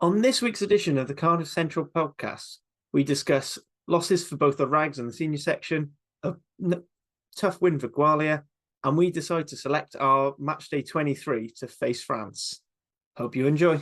On this week's edition of the Cardiff Central podcast, we discuss losses for both the Rags and the senior section, a tough win for Gwalia, and we decide to select our matchday 23 to face France. Hope you enjoy.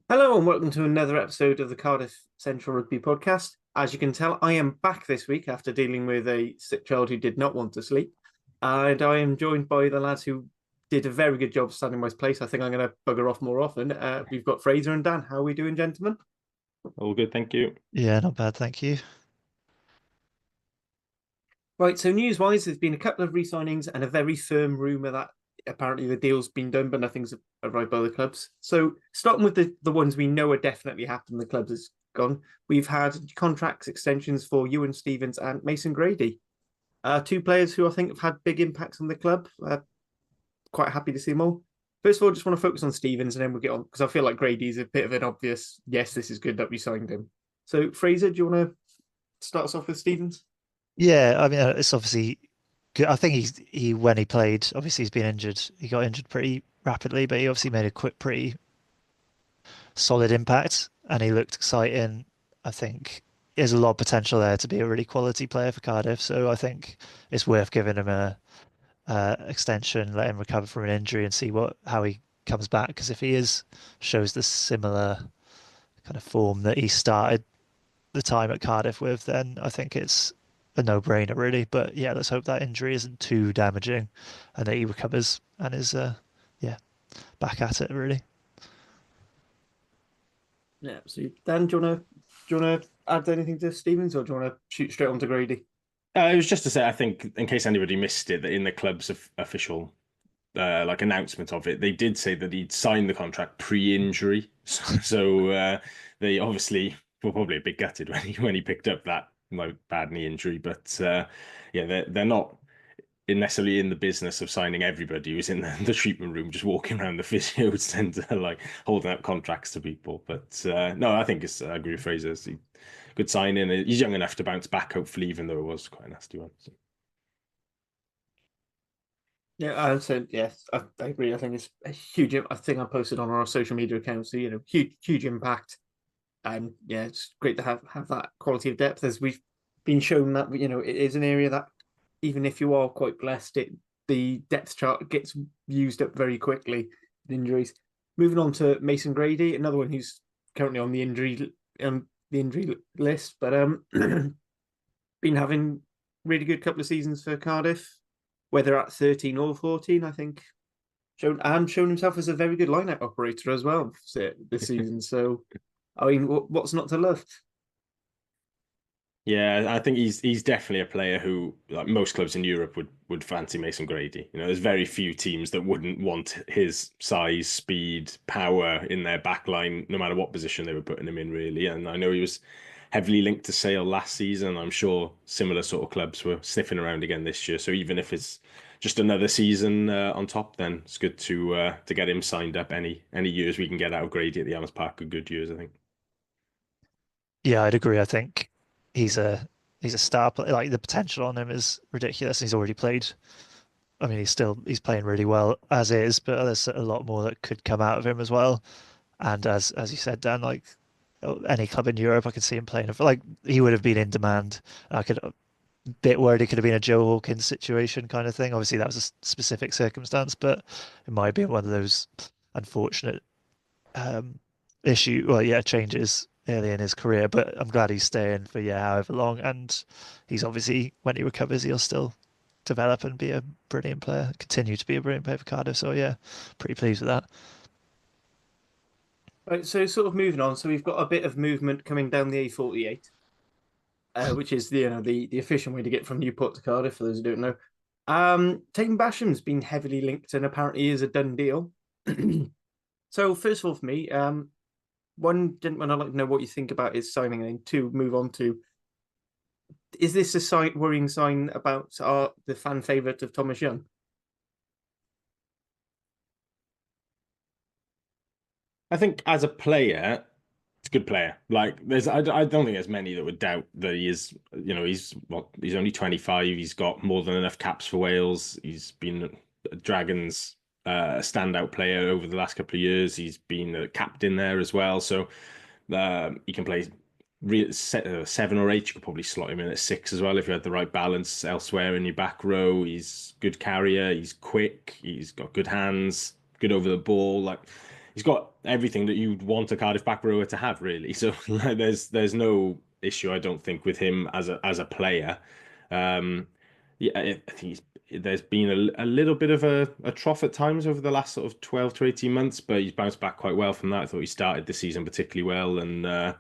Hello and welcome to another episode of the Cardiff Central Rugby podcast. As you can tell, I am back this week after dealing with a sick child who did not want to sleep. And I am joined by the lads who did a very good job standing my place. I think I'm going to bugger off more often. We've got Fraser and Dan. How are we doing, gentlemen? All good, thank you. Yeah, not bad, thank you. Right, so news-wise, there's been a couple of re-signings and a very firm rumour that apparently the deal's been done, but nothing's arrived by the clubs. So starting with the ones we know are definitely happened, the clubs has gone. We've had contracts extensions for Ewan Stevens and Mason Grady. Two players who I think have had big impacts on the club. Quite happy to see them all. First of all, just want to focus on Stevens and then we'll get on, because I feel like Grady's a bit of an obvious, yes, this is good that we signed him. So Fraser, do you want to start us off with Stevens? Yeah, I mean, it's obviously good. I think he when he played, obviously he's been injured. He got injured pretty rapidly, but he obviously made a quick, pretty solid impact, and he looked exciting. I think there's a lot of potential there to be a really quality player for Cardiff. So I think it's worth giving him a extension, let him recover from an injury, and see how he comes back. Because if he shows the similar kind of form that he started the time at Cardiff with, then I think it's a no-brainer, really. But yeah, let's hope that injury isn't too damaging and that he recovers and is back at it, really. Yeah, so Dan, do you wanna add anything to Stevens, or do you want to shoot straight on to Grady? It was just to say, I think, in case anybody missed it, that in the club's official announcement of it, they did say that he'd signed the contract pre-injury. So they obviously were probably a bit gutted when he picked up that bad knee injury. But yeah, they're not necessarily in the business of signing everybody who's in the treatment room, just walking around the physios and like holding up contracts to people. But no, I think I agree with Fraser. It's a good signing. He's young enough to bounce back, hopefully, even though it was quite a nasty one. So. Yeah, I said yes. I agree. I think it's a huge. I think I posted on our social media accounts. So huge impact, and yeah, it's great to have that quality of depth, as we've been shown that it is an area that, even if you are quite blessed, the depth chart gets used up very quickly with injuries. Moving on to Mason Grady, another one who's currently on the injury list, but been having really good couple of seasons for Cardiff, whether at 13 or 14, I think. Shown himself as a very good line-out operator as well this season. So, I mean, what's not to love? Yeah, I think he's definitely a player who, like most clubs in Europe, would fancy Mason Grady. There's very few teams that wouldn't want his size, speed, power in their back line, no matter what position they were putting him in, really. And I know he was heavily linked to Sale last season. I'm sure similar sort of clubs were sniffing around again this year. So even if it's just another season on top, then it's good to get him signed up. Any years we can get out of Grady at the Alms Park are good years, I think. Yeah, I'd agree. I think he's a star player. Like, the potential on him is ridiculous. He's already played. I mean, he's playing really well as is, but there's a lot more that could come out of him as well. And as you said, Dan, like any club in Europe, I could see him playing. Like, he would have been in demand. I could bit worried it could have been a Joe Hawkins situation kind of thing. Obviously, that was a specific circumstance, but it might be one of those unfortunate changes early in his career. But I'm glad he's staying for however long, and he's obviously, when he recovers, he'll still develop and be a brilliant player, continue to be a brilliant player for Cardiff. So yeah, pretty pleased with that. Right, so sort of moving on. So we've got a bit of movement coming down the A48, which is the efficient way to get from Newport to Cardiff, for those who don't know. Taking Basham's been heavily linked and apparently is a done deal. So first of all, for me, one, I'd like to know what you think about his signing, and two, move on to, is this a worrying sign about the fan favourite of Thomas Young? I think as a player, good player. Like I don't think there's many that would doubt that he is. You know, he's only 25. He's got more than enough caps for Wales. He's been Dragons standout player over the last couple of years. He's been a captain there as well. So he can play 7 or 8. You could probably slot him in at 6 as well if you had the right balance elsewhere in your back row. He's good carrier. He's quick. He's got good hands. Good over the ball. Like he's got everything that you'd want a Cardiff back rower to have, really. So like, there's no issue, I don't think, with him as a player. Yeah, I think there's been a little bit of a trough at times over the last sort of 12 to 18 months, but he's bounced back quite well from that. I thought he started the season particularly well, and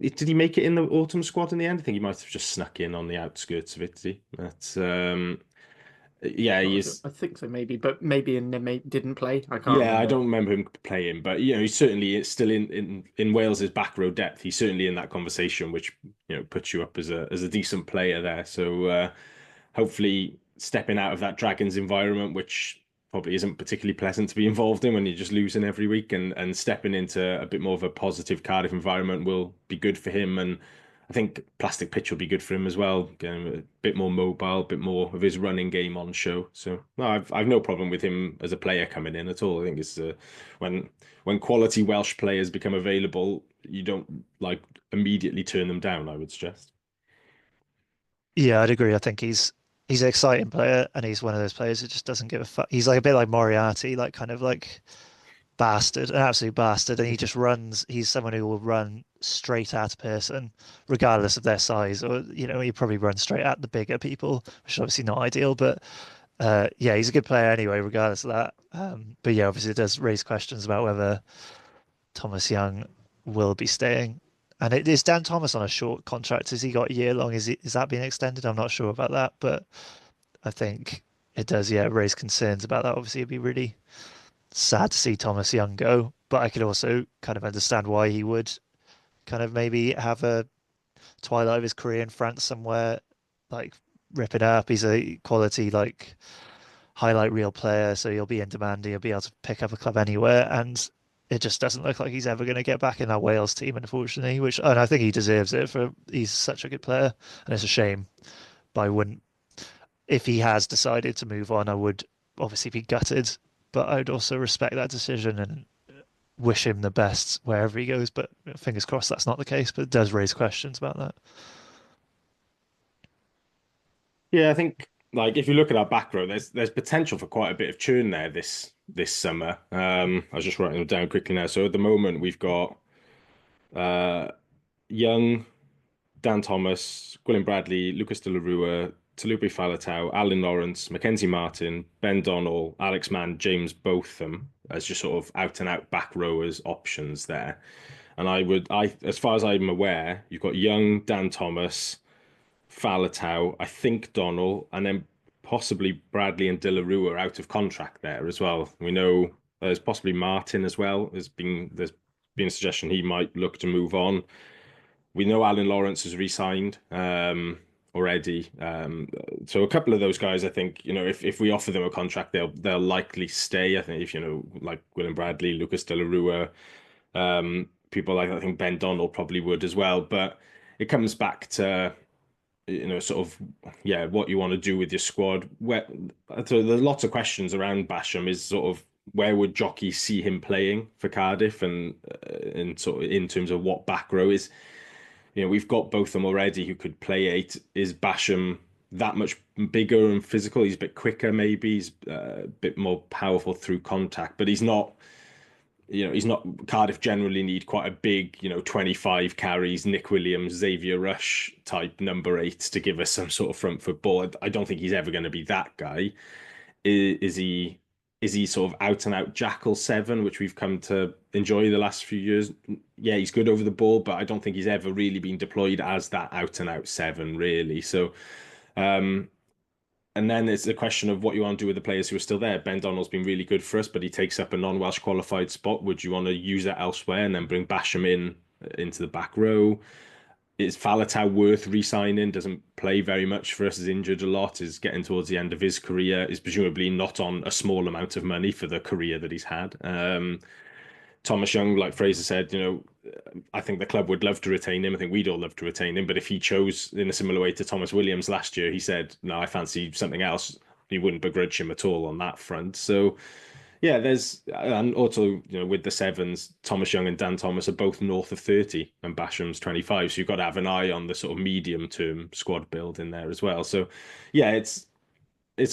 did he make it in the autumn squad in the end? I think he might have just snuck in on the outskirts of it, did he? But yeah, he's. I think so, maybe, but maybe didn't play. I can't Yeah, I remember. don't remember him playing, but you know, he's certainly still in Wales's back row depth. He's certainly in that conversation, which puts you up as a decent player there. So hopefully, stepping out of that Dragons environment, which probably isn't particularly pleasant to be involved in when you're just losing every week, and stepping into a bit more of a positive Cardiff environment will be good for him. And I think plastic pitch will be good for him as well. Getting a bit more mobile, a bit more of his running game on show. So no, I've no problem with him as a player coming in at all. I think it's when quality Welsh players become available, you don't like immediately turn them down, I would suggest. Yeah, I'd agree. I think he's an exciting player, and he's one of those players who just doesn't give a fuck. He's like a bit like Moriarty, like kind of like bastard, an absolute bastard, and he just runs. He's someone who will run straight at a person, regardless of their size, or he probably runs straight at the bigger people, which is obviously not ideal. But yeah, he's a good player anyway, regardless of that. But yeah, obviously it does raise questions about whether Thomas Young will be staying. And it is Dan Thomas on a short contract. Has he got a year long? Is that being extended? I'm not sure about that, but I think it does, yeah, raise concerns about that. Obviously, it'd be really sad to see Thomas Young go, but I could also kind of understand why he would kind of maybe have a twilight of his career in France somewhere, like rip it up. He's a quality like highlight reel player, so he'll be in demand. He'll be able to pick up a club anywhere, and it just doesn't look like he's ever going to get back in that Wales team, unfortunately. And I think he deserves it for he's such a good player, and it's a shame. But I wouldn't, if he has decided to move on, I would obviously be gutted, but I'd also respect that decision and wish him the best wherever he goes. But fingers crossed that's not the case. But it does raise questions about that. Yeah, I think like if you look at our back row, there's potential for quite a bit of churn there this summer. I was just writing them down quickly now. So at the moment we've got uh Young, Dan Thomas, Gwilym Bradley, Lucas de la Rua, Talupe Faletau, Alan Lawrence, Mackenzie Martin, Ben Donnell, Alex Mann, James Botham as just sort of out and out back rowers options there. And as far as I'm aware, you've got Young, Dan Thomas, Faletau, I think Donnell, and then possibly Bradley and De La Rue are out of contract there as well. We know there's possibly Martin as well. There's been a suggestion he might look to move on. We know Alan Lawrence has re-signed already. So a couple of those guys, I think, if we offer them a contract, they'll likely stay. I think if like Gwilym Bradley, Lucas De La Rue, people like I think Ben Donnell probably would as well. But it comes back to sort of, yeah, what you want to do with your squad. So there's lots of questions around Basham is sort of where would Jockey see him playing for Cardiff and sort of in terms of what back row is. We've got both of them already who could play 8. Is Basham that much bigger and physical? He's a bit quicker, maybe. He's a bit more powerful through contact, but he's not. He's not. Cardiff generally need quite a big, 25 carries, Nick Williams, Xavier Rush type number 8 to give us some sort of front foot ball. I don't think he's ever going to be that guy. Is he? Is he sort of out and out Jackal 7, which we've come to enjoy the last few years? Yeah, he's good over the ball, but I don't think he's ever really been deployed as that out and out 7, really. So, and then it's a question of what you want to do with the players who are still there. Ben Donnell's been really good for us, but he takes up a non-Welsh qualified spot. Would you want to use that elsewhere and then bring Basham into the back row? Is Faletau worth re-signing? Doesn't play very much for us, is injured a lot, is getting towards the end of his career, is presumably not on a small amount of money for the career that he's had. Thomas Young, like Fraser said, I think the club would love to retain him. I think we'd all love to retain him. But if he chose in a similar way to Thomas Williams last year, he said, "No, I fancy something else." He wouldn't begrudge him at all on that front. So yeah, and also, with the sevens, Thomas Young and Dan Thomas are both north of 30 and Basham's 25. So you've got to have an eye on the sort of medium term squad build in there as well. So yeah, it's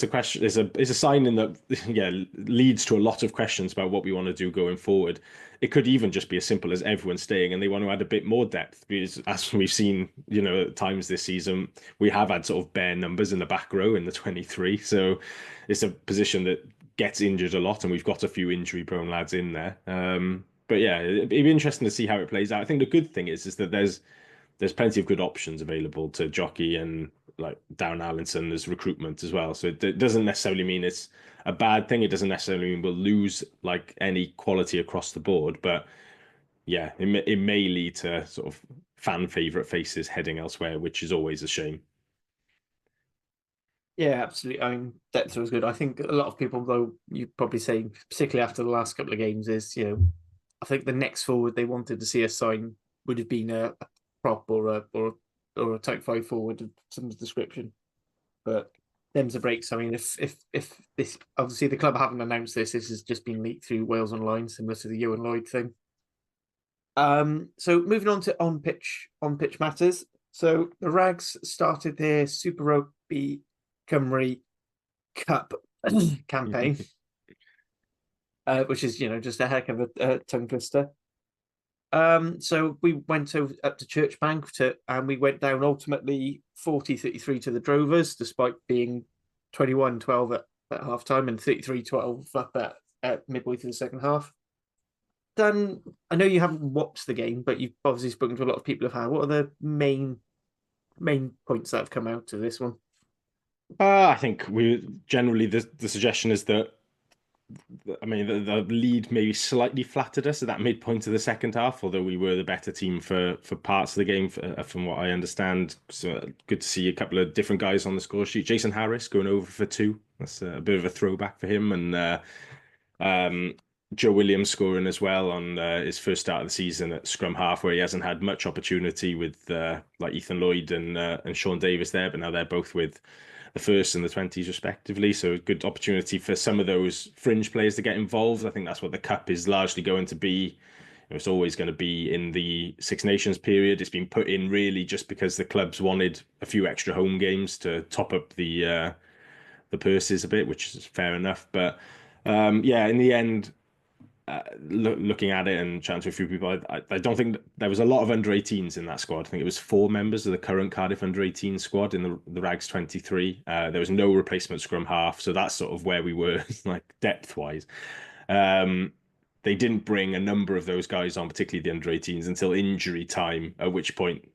a question. It's a signing that leads to a lot of questions about what we want to do going forward. It could even just be as simple as everyone staying and they want to add a bit more depth, because as we've seen, at times this season, we have had sort of bare numbers in the back row in the 23. So it's a position that gets injured a lot, and we've got a few injury prone lads in there. But yeah, it'd be interesting to see how it plays out. I think the good thing is that there's plenty of good options available to jockey, and like Darren Allinson, there's recruitment as well. So it doesn't necessarily mean it's a bad thing. It doesn't necessarily mean we'll lose like any quality across the board. But yeah, it may lead to sort of fan favourite faces heading elsewhere, which is always a shame. Yeah, absolutely. I mean, depth was good. I think a lot of people, though, you probably say, particularly after the last couple of games, is I think the next forward they wanted to see us sign would have been a prop or a type 5 forward of some description. But them's the breaks. I mean, if this, obviously the club haven't announced this has just been leaked through Wales Online, similar to the Ewan Lloyd thing. So moving on to on pitch matters. So the Rags started their Super Rugby Cymru Cup campaign, which is just a heck of a tongue twister. So we went up to Church Bank and we went down ultimately 40-33 to the Drovers, despite being 21-12 at half time and 33-12 up at midway through the second half. Dan, I know you haven't watched the game, but you've obviously spoken to a lot of people of how. What are the main points that have come out of this one? I think generally the suggestion is that, I mean, the lead maybe slightly flattered us at that midpoint of the second half, although we were the better team for parts of the game, from what I understand. So good to see a couple of different guys on the score sheet. Jason Harris going over for 2. That's a bit of a throwback for him. And Joe Williams scoring as well on his first start of the season at scrum half, where he hasn't had much opportunity with like Ethan Lloyd and Sean Davis there, but now they're both with the first and the 20s respectively. So a good opportunity for some of those fringe players to get involved. I think that's what the Cup is largely going to be. It's always going to be in the Six Nations period. It's been put in really just because the clubs wanted a few extra home games to top up the purses a bit, which is fair enough. But yeah, in the end, looking at it and chatting to a few people, I don't think there was a lot of under-18s in that squad. I think it was 4 members of the current Cardiff under-18 squad in the Rags 23. There was no replacement scrum half, so that's sort of where we were, like depth-wise. They didn't bring a number of those guys on, particularly the under-18s, until injury time, at which point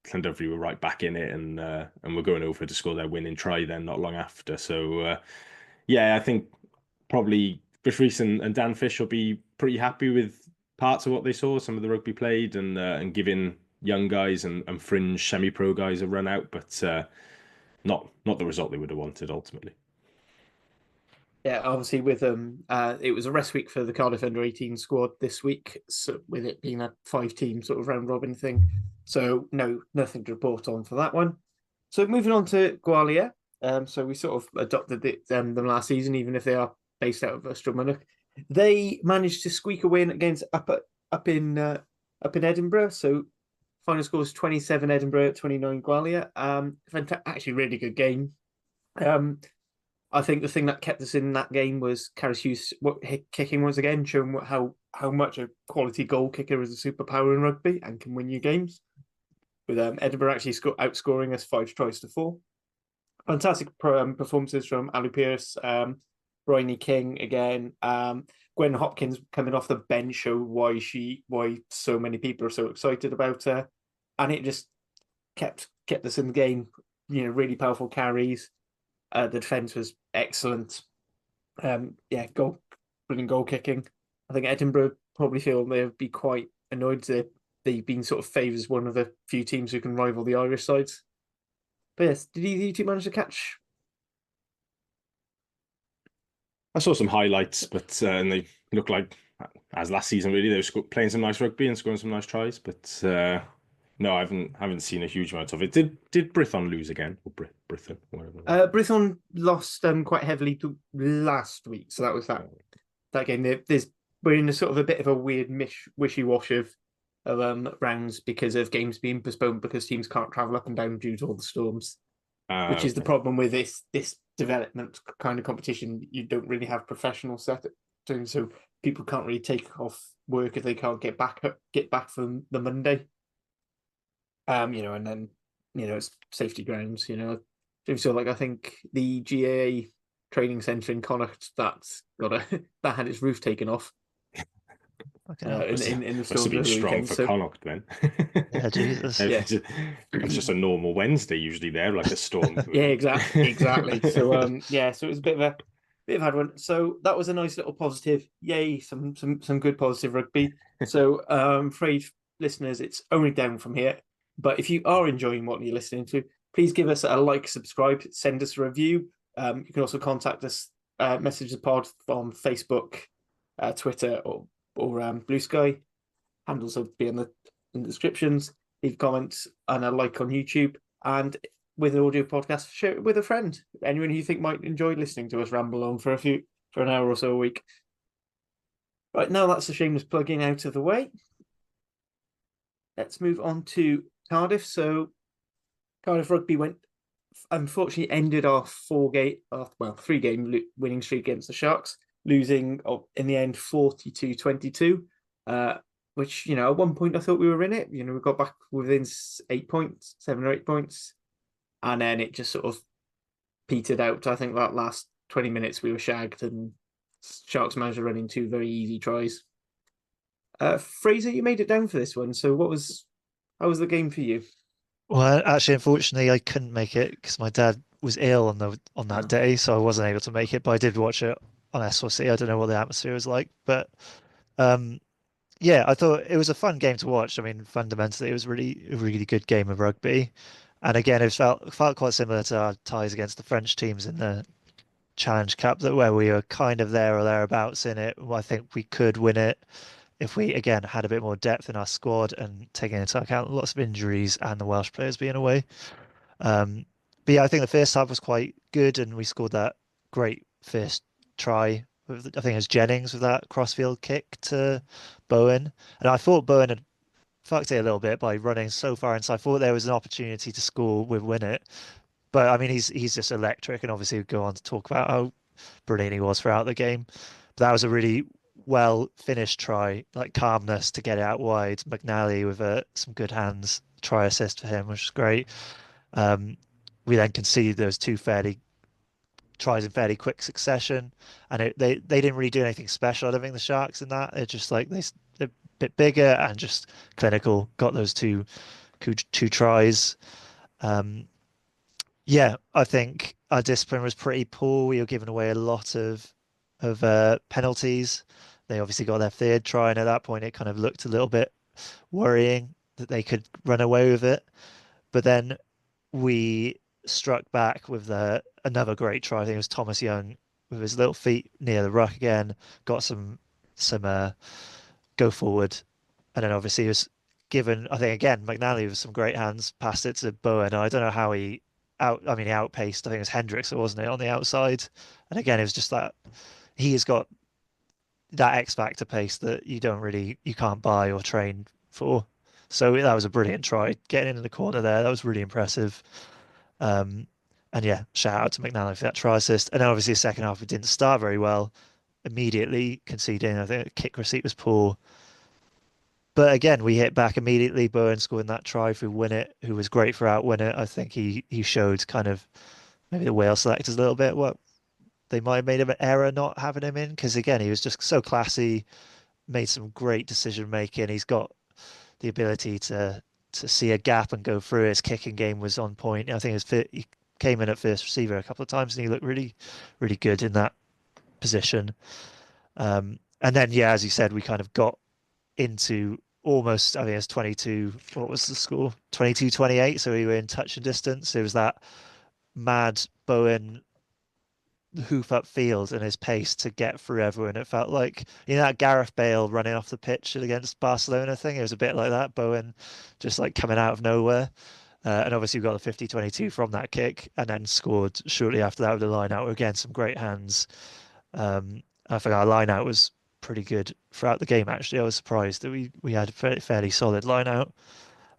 Llandovery were right back in it and were going over to score their winning try then not long after. So yeah, I think probably Chris Rees and Dan Fish will be pretty happy with parts of what they saw, some of the rugby played, and giving young guys and fringe semi-pro guys a run out, but not the result they would have wanted ultimately. Yeah, obviously with it was a rest week for the Cardiff under-18 squad this week, so with it being a 5-team sort of round robin thing. So nothing to report on for that one. So moving on to Gwalia. So we sort of adopted them last season, even if they are based out of Strumanuk. They managed to squeak a win against up in Edinburgh. So final score was 27 Edinburgh, 29 Gwalia. Actually, really good game. I think the thing that kept us in that game was Carys Hughes kicking once again, showing how much a quality goal kicker is a superpower in rugby and can win you games. With Edinburgh actually outscoring us 5-4. Fantastic performances from Ali Pierce, Bryony King again. Gwen Hopkins coming off the bench showed why so many people are so excited about her, and it just kept us in the game. Really powerful carries. The defense was excellent. Brilliant goal kicking. I think Edinburgh probably feel they'll be quite annoyed that they've been sort of favoured as one of the few teams who can rival the Irish sides. But yes, did either you two manage to catch? I saw some highlights, but and they look like as last season really, they were playing some nice rugby and scoring some nice tries. But no, I haven't seen a huge amount of it. Did Brython lose again, or Brython, whatever? Brython lost quite heavily to last week, so that was that game. We're in a sort of a bit of a weird wishy-wash of rounds because of games being postponed because teams can't travel up and down due to all the storms, which is the problem with this development kind of competition. You don't really have professional setup, so people can't really take off work if they can't get back from the Monday. And then it's safety grounds. So like I think the GAA training centre in Connacht that's that had its roof taken off. In the storms over the strong weekend. for Connacht then. Yeah, Jesus. It's just a normal Wednesday usually there, like a storm. Yeah, exactly. So so it was a bit of a hard one. So that was a nice little positive. Yay, some good positive rugby. So afraid listeners, it's only down from here. But if you are enjoying what you're listening to, please give us a like, subscribe, send us a review. You can also contact us, message the pod on Facebook, Twitter, or Blue Sky. Handles will be in the descriptions. Leave comments and a like on YouTube. And with an audio podcast, share it with a friend. Anyone who you think might enjoy listening to us ramble on for an hour or so a week. Right, now that's a shameless plugging out of the way. Let's move on to Cardiff. So Cardiff Rugby unfortunately ended our 3-game winning streak against the Sharks, losing in the end 42-22, which, at one point I thought we were in it. We got back within 7 or 8 points, and then it just sort of petered out. I think that last 20 minutes we were shagged, and Sharks managed to run in 2 very easy tries. Fraser, you made it down for this one. So how was the game for you? Well, actually, unfortunately, I couldn't make it because my dad was ill on that day, so I wasn't able to make it. But I did watch it on SLC. I don't know what the atmosphere was like, but yeah, I thought it was a fun game to watch. I mean, fundamentally, it was a really good game of rugby, and again, it felt quite similar to our ties against the French teams in the Challenge Cup, where we were kind of there or thereabouts in it. I think we could win it if we again had a bit more depth in our squad and taking into account lots of injuries and the Welsh players being away. But yeah, I think the first half was quite good, and we scored that great first try. I think it was Jennings with that crossfield kick to Bowen, and I thought Bowen had fucked it a little bit by running so far inside. I thought there was an opportunity to score with win it, but I mean he's just electric, and obviously we'll go on to talk about how brilliant he was throughout the game. But that was a really well finished try, like calmness to get it out wide. McNally with some good hands, try assist for him, which is great. We then conceded those 2 tries in fairly quick succession, and they didn't really do anything special. I don't think the Sharks in that. They're just like they're a bit bigger and just clinical. Got those two tries. Yeah, I think our discipline was pretty poor. We were giving away a lot of penalties. They obviously got their 3rd try, and at that point, it kind of looked a little bit worrying that they could run away with it. But then we struck back with another great try. I think it was Thomas Young with his little feet near the ruck again. Got some go forward, and then obviously he was given. I think again McNally with some great hands passed it to Bowen. And I don't know how he outpaced. I think it was Hendricks, wasn't it, on the outside? And again, it was just that he has got that X factor pace that you can't buy or train for. So that was a brilliant try, getting into the corner there. That was really impressive. And yeah, shout out to McNally for that try assist. And then obviously the second half we didn't start very well. Immediately conceding. I think the kick receipt was poor. But again, we hit back immediately. Bowen scoring that try through Win It, who was great throughout Win It. I think he showed kind of maybe the Wales selectors a little bit what they might have made of an error not having him in, because again, he was just so classy, made some great decision making. He's got the ability to see a gap and go through. His kicking game was on point. I think he came in at first receiver a couple of times and he looked really, really good in that position. And then, yeah, as you said, we kind of got into almost, I think it was 22, what was the score? 22-28. So we were in touch and distance. It was that mad Bowen hoof up field and his pace to get through everyone. It felt like, that Gareth Bale running off the pitch against Barcelona thing. It was a bit like that. Bowen just like coming out of nowhere. And obviously we got the 50-22 from that kick and then scored shortly after that with the line out. Again, some great hands. I think our line out was pretty good throughout the game, actually. I was surprised that we had a fairly solid line out.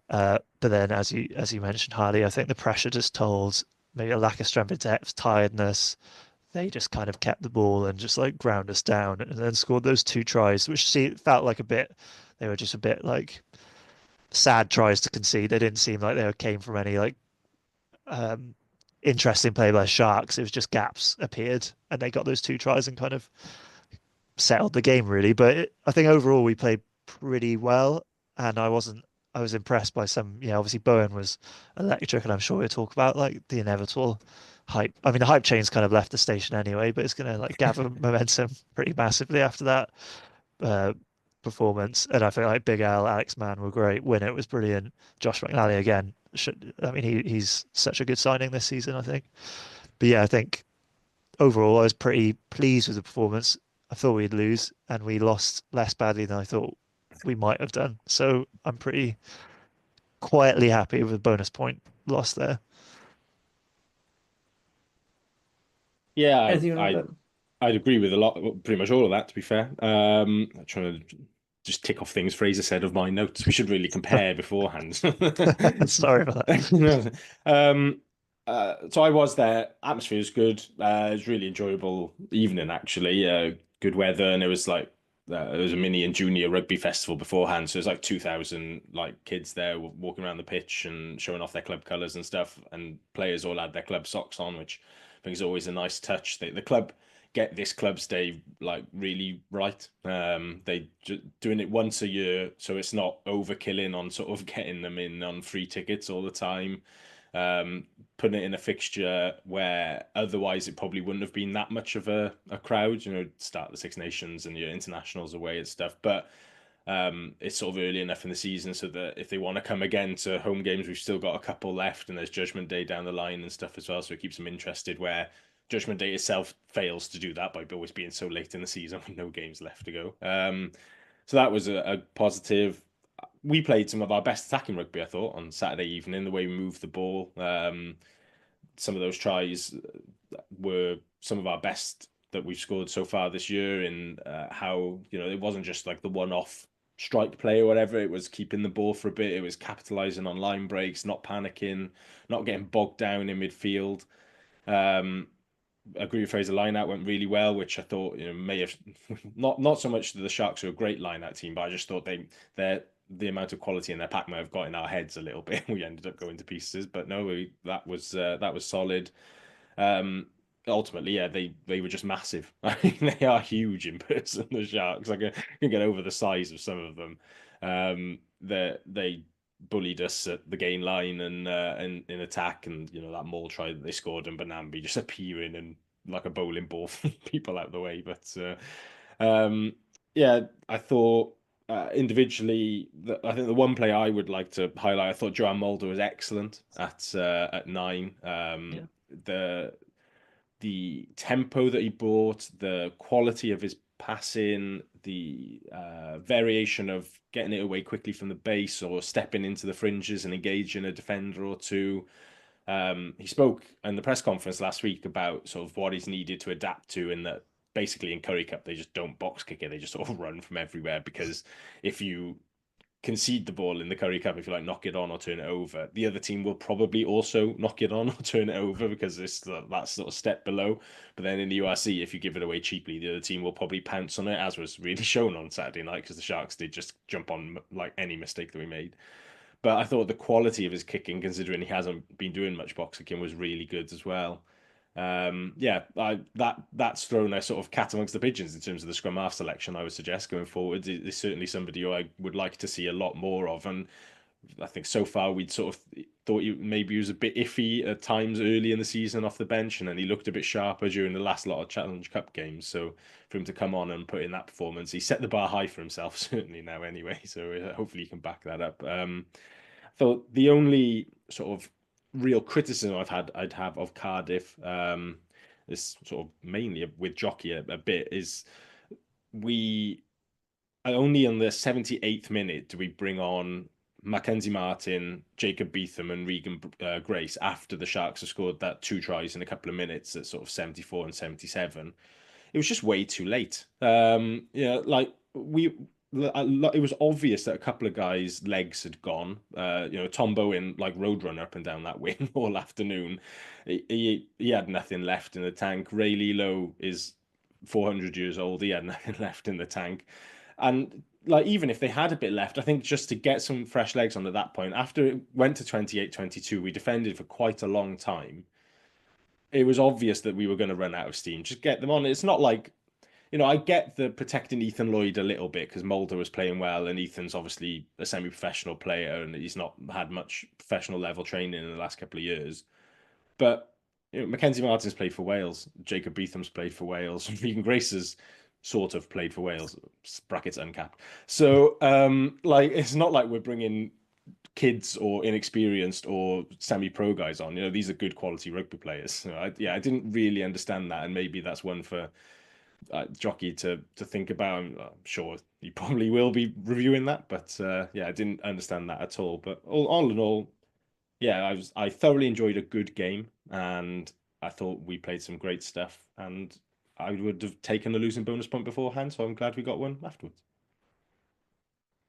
But then, as you mentioned, Harley, I think the pressure just told, maybe a lack of strength of depth, tiredness. They just kind of kept the ball and just like ground us down, and then scored those two tries, which felt like a bit. They were just a bit like sad tries to concede. They didn't seem like they came from any like um, interesting play by Sharks. It was just gaps appeared, and they got those two tries and kind of settled the game really. But I think overall we played pretty well, and I wasn't. I was impressed by some. Obviously Bowen was electric, and I'm sure we'll talk about like the inevitable hype. I mean, the hype train's kind of left the station anyway, but it's going to like gather momentum pretty massively after that uh, performance. And I feel like Big Al, Alex Mann were great. Winner was brilliant. Josh McNally again. I mean, he's such a good signing this season, I think. But yeah, I think overall I was pretty pleased with the performance. I thought we'd lose, and we lost less badly than I thought we might have done. So I'm pretty quietly happy with the bonus point loss there. Yeah, Anything on I that? I'd agree with a lot, pretty much all of that, to be fair. I'm trying to just tick off things Fraser said of my notes. We should really compare beforehand. Sorry about that. um, so I was there. Atmosphere was good. It was really enjoyable evening, actually. Good weather, and it was like there was a mini and junior rugby festival beforehand. So it was like 2,000 like kids there walking around the pitch and showing off their club colours and stuff. And players all had their club socks on, which I think is always a nice touch. The club get this club's day like really right. They doing it once a year, so it's not overkilling on sort of getting them in on free tickets all the time. Putting it in a fixture where otherwise it probably wouldn't have been that much of a crowd, start the Six Nations and your internationals away and stuff. But it's sort of early enough in the season so that if they want to come again to home games, we've still got a couple left, and there's Judgment Day down the line and stuff as well. So it keeps them interested. Where Judgment Day itself fails to do that by always being so late in the season with no games left to go. So that was a positive. We played some of our best attacking rugby, I thought, on Saturday evening. The way we moved the ball, some of those tries were some of our best that we've scored so far this year. In how it wasn't just like the one-off strike play or whatever. It was keeping the ball for a bit. It was capitalizing on line breaks, not panicking, not getting bogged down in midfield. Um, agree with Fraser. Line out went really well, which I thought may have not so much the Sharks are a great line out team, but I just thought the amount of quality in their pack may have got in our heads a little bit. We ended up going to pieces, but no, that was solid. Ultimately, yeah, they were just massive. I mean, they are huge in person. The Sharks, I can get over the size of some of them. They bullied us at the gain line and in attack, and that maul try that they scored, and Banambi just appearing and like a bowling ball, people out the way. But yeah, I thought individually, I think the one play I would like to highlight, I thought Joan Mulder was excellent at 9. Yeah. The tempo that he brought, the quality of his passing, the variation of getting it away quickly from the base or stepping into the fringes and engaging a defender or two. He spoke in the press conference last week about sort of what he's needed to adapt to, in that basically in Curry Cup they just don't box kick it, they just sort of run from everywhere, because if you concede the ball in the Curry Cup, if you like knock it on or turn it over, the other team will probably also knock it on or turn it over, because it's that sort of step below. But then in the URC, if you give it away cheaply, the other team will probably pounce on it, as was really shown on Saturday night, because the Sharks did just jump on like any mistake that we made. But I thought the quality of his kicking, considering he hasn't been doing much box kicking, was really good as well. Yeah, that's thrown a sort of cat amongst the pigeons in terms of the scrum half selection. I would suggest going forward is certainly somebody who I would like to see a lot more of, and I think so far we'd sort of thought maybe he was a bit iffy at times early in the season off the bench, and then he looked a bit sharper during the last lot of Challenge Cup games. So for him to come on and put in that performance, he set the bar high for himself certainly now anyway. So hopefully he can back that up. I thought the only sort of real criticism I'd have of Cardiff, this sort of mainly with Jockey a bit, is we only in the 78th minute do we bring on Mackenzie Martin, Jacob Beetham, and Regan Grace after the Sharks have scored that 2 tries in a couple of minutes at sort of 74 and 77. It was just way too late. Like it was obvious that a couple of guys' legs had gone. Tom Bowen, like roadrunner up and down that wing all afternoon. He had nothing left in the tank. Ray Lilo is 400 years old. He had nothing left in the tank. And like, even if they had a bit left, I think just to get some fresh legs on at that point, after it went to 28-22, we defended for quite a long time. It was obvious that we were going to run out of steam. Just get them on. It's not like, I get the protecting Ethan Lloyd a little bit because Mulder was playing well, and Ethan's obviously a semi-professional player, and he's not had much professional level training in the last couple of years. But Mackenzie Martin's played for Wales, Jacob Beetham's played for Wales, Regan Grace has sort of played for Wales, brackets uncapped. So, it's not like we're bringing kids or inexperienced or semi-pro guys on. These are good quality rugby players. So I didn't really understand that, and maybe that's one for Jockey to think about. I'm sure he probably will be reviewing that, but I didn't understand that at all. But all in all, I thoroughly enjoyed a good game, and I thought we played some great stuff, and I would have taken a losing bonus point beforehand, so I'm glad we got one afterwards.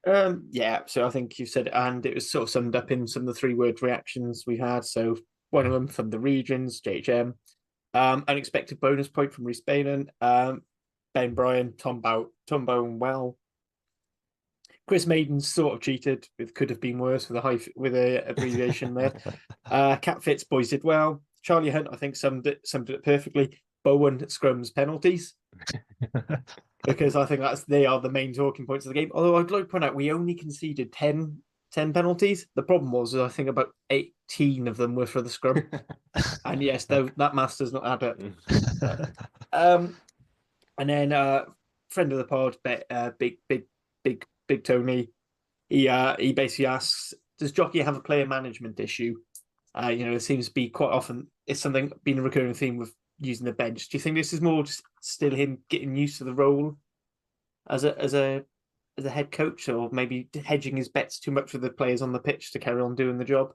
So I think you said, and it was sort of summed up in some of the 3-word reactions we had. So one of them from the regions, JHM, unexpected bonus point from Rhys Bailon, Ben Bryan, Tom Bowen, well, Chris Maiden sort of cheated with could have been worse with a abbreviation there. Cat Fitz, boys did well. Charlie Hunt, I think summed it perfectly. Bowen, scrums, penalties. Because I think they are the main talking points of the game. Although I'd like to point out we only conceded 10 penalties. The problem was I think about 18 of them were for the scrum. And yes, that maths does not add up. And then friend of the pod, big Tony, he basically asks, does Jockey have a player management issue? It seems to be quite often it's something been a recurring theme with using the bench. Do you think this is more just still him getting used to the role as a head coach, or maybe hedging his bets too much with the players on the pitch to carry on doing the job?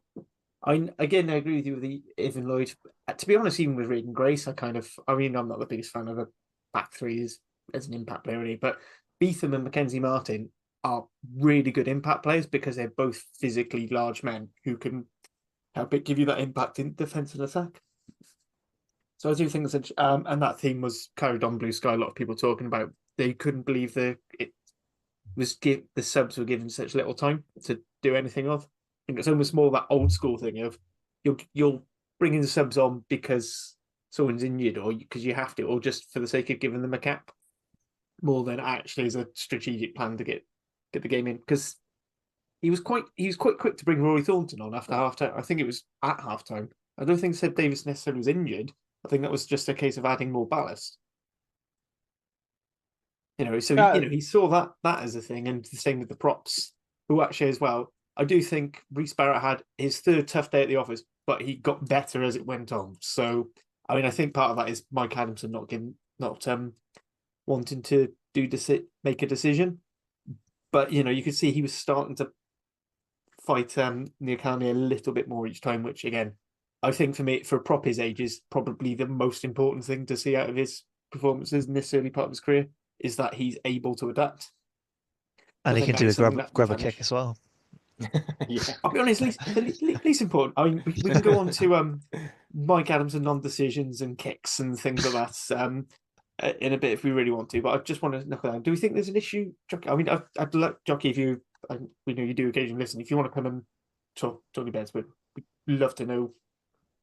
I agree with you with the Ethan Lloyd. To be honest, even with Regan Grace, I'm not the biggest fan of a back three as an impact player, really, but Beetham and Mackenzie Martin are really good impact players because they're both physically large men who can help it give you that impact in defence and attack. So I do think and that theme was carried on Blue Sky. A lot of people talking about they couldn't believe the subs were given such little time to do anything of. I think it's almost more that old school thing of you'll bring in the subs on because someone's injured or because you have to, or just for the sake of giving them a cap, more than actually as a strategic plan to get the game in. Because he was quite quick to bring Rory Thornton on after half-time. I think it was at half-time. I don't think Seb Davis necessarily was injured. I think that was just a case of adding more ballast. He saw that as a thing, and the same with the props, who actually as well. I do think Rhys Barrett had his third tough day at the office, but he got better as it went on. So, I think part of that is Mike Adamson not wanting to make a decision. But you could see he was starting to fight Niakani a little bit more each time, which again, I think for me, for a prop his age, is probably the most important thing to see out of his performances in this early part of his career, is that he's able to adapt. And he can do a grab a kick as well. Yeah. I'll be honest, least important. We can go on to Mike Adamson non-decisions and kicks and things like that in a bit if we really want to. But I just want to knuckle down. Do we think there's an issue, Jockey? I'd like Jockey, if you, we know you do occasionally listen, if you want to come and talk your beds, we'd love to know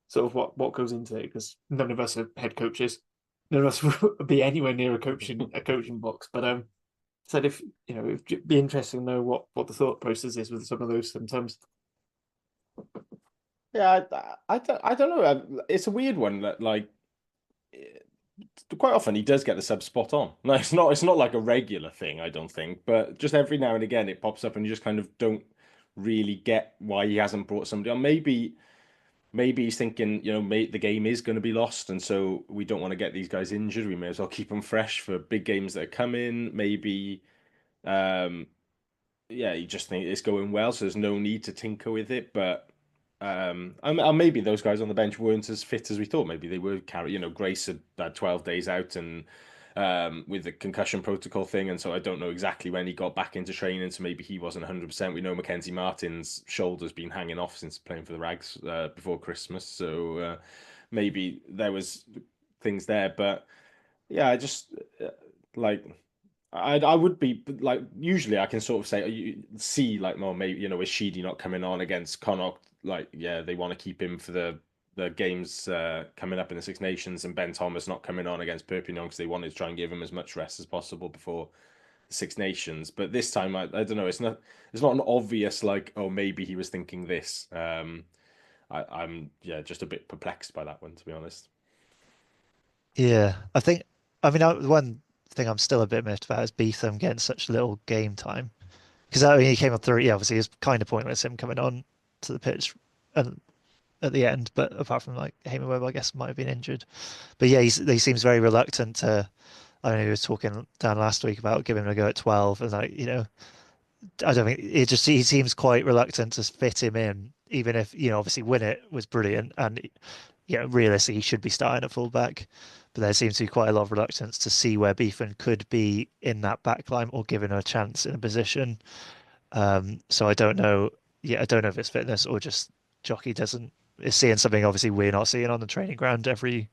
sort of what goes into it, because none of us are head coaches. None of us would be anywhere near a coaching box. But said if it'd be interesting to know what the thought process is with some of those sometimes. Yeah, I don't know. It's a weird one that quite often he does get the sub spot on. No, it's not like a regular thing, I don't think, but just every now and again it pops up and you just kind of don't really get why he hasn't brought somebody on. Maybe maybe he's thinking, the game is going to be lost, and so we don't want to get these guys injured. We may as well keep them fresh for big games that are coming. Maybe, um, yeah, you just think it's going well, so there's no need to tinker with it. But and maybe those guys on the bench weren't as fit as we thought. Maybe they were Grace had 12 days out and with the concussion protocol thing, and so I don't know exactly when he got back into training. So maybe he wasn't 100%. We know Mackenzie Martin's shoulder's been hanging off since playing for the Rags before Christmas, so maybe there was things there. But yeah, I just like. I would be like, usually I can sort of say you see like, well, maybe is Sheedy not coming on against Connacht, like, yeah, they want to keep him for the games coming up in the Six Nations, and Ben Thomas not coming on against Perpignan because they wanted to try and give him as much rest as possible before the Six Nations. But this time I don't know, it's not an obvious like, oh, maybe he was thinking this. I'm yeah, just a bit perplexed by that one, to be honest. Yeah, I mean, one thing I'm still a bit miffed about is Beetham getting such little game time. Because I mean, he came on through, yeah, obviously it's kind of pointless him coming on to the pitch at the end, but apart from like Heyman Webb, I guess might have been injured. But yeah, he seems very reluctant to. I don't know, he was talking down last week about giving him a go at 12, and like, I don't think he seems quite reluctant to fit him in, even if, obviously win it was brilliant and realistically he should be starting at fullback. But there seems to be quite a lot of reluctance to see where Beefon could be in that backline or given a chance in a position. So I don't know. Yeah, I don't know if it's fitness or just Jockey doesn't is seeing something obviously we're not seeing on the training ground every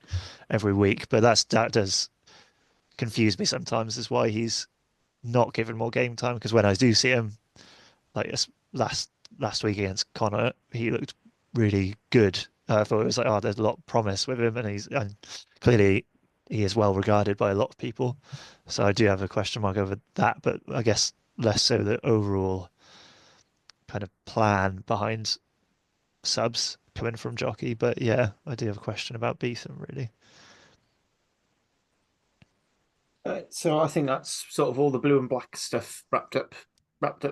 week. But that does confuse me sometimes, is why he's not given more game time. Because when I do see him, like last week against Connor, he looked really good. I thought it was like, oh, there's a lot of promise with him, and clearly he is well regarded by a lot of people. So I do have a question mark over that, but I guess less so the overall kind of plan behind subs coming from Jockey. But yeah, I do have a question about Beetham, really. So I think that's sort of all the blue and black stuff wrapped up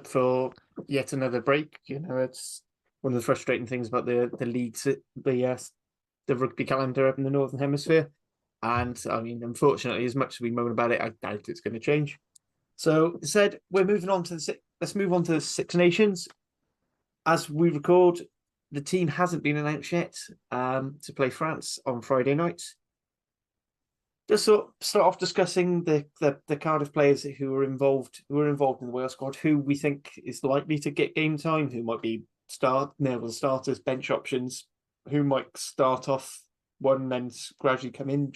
for yet another break. It's one of the frustrating things about the leagues, the rugby calendar up in the Northern Hemisphere. And I mean, unfortunately, as much as we moan about it, I doubt it's going to change. So said we're moving on to let's move on to the Six Nations. As we record, the team hasn't been announced yet to play France on Friday night. Just start off discussing the Cardiff players who were involved in the Wales squad, who we think is likely to get game time, who might be starters, bench options, who might start off one and gradually come in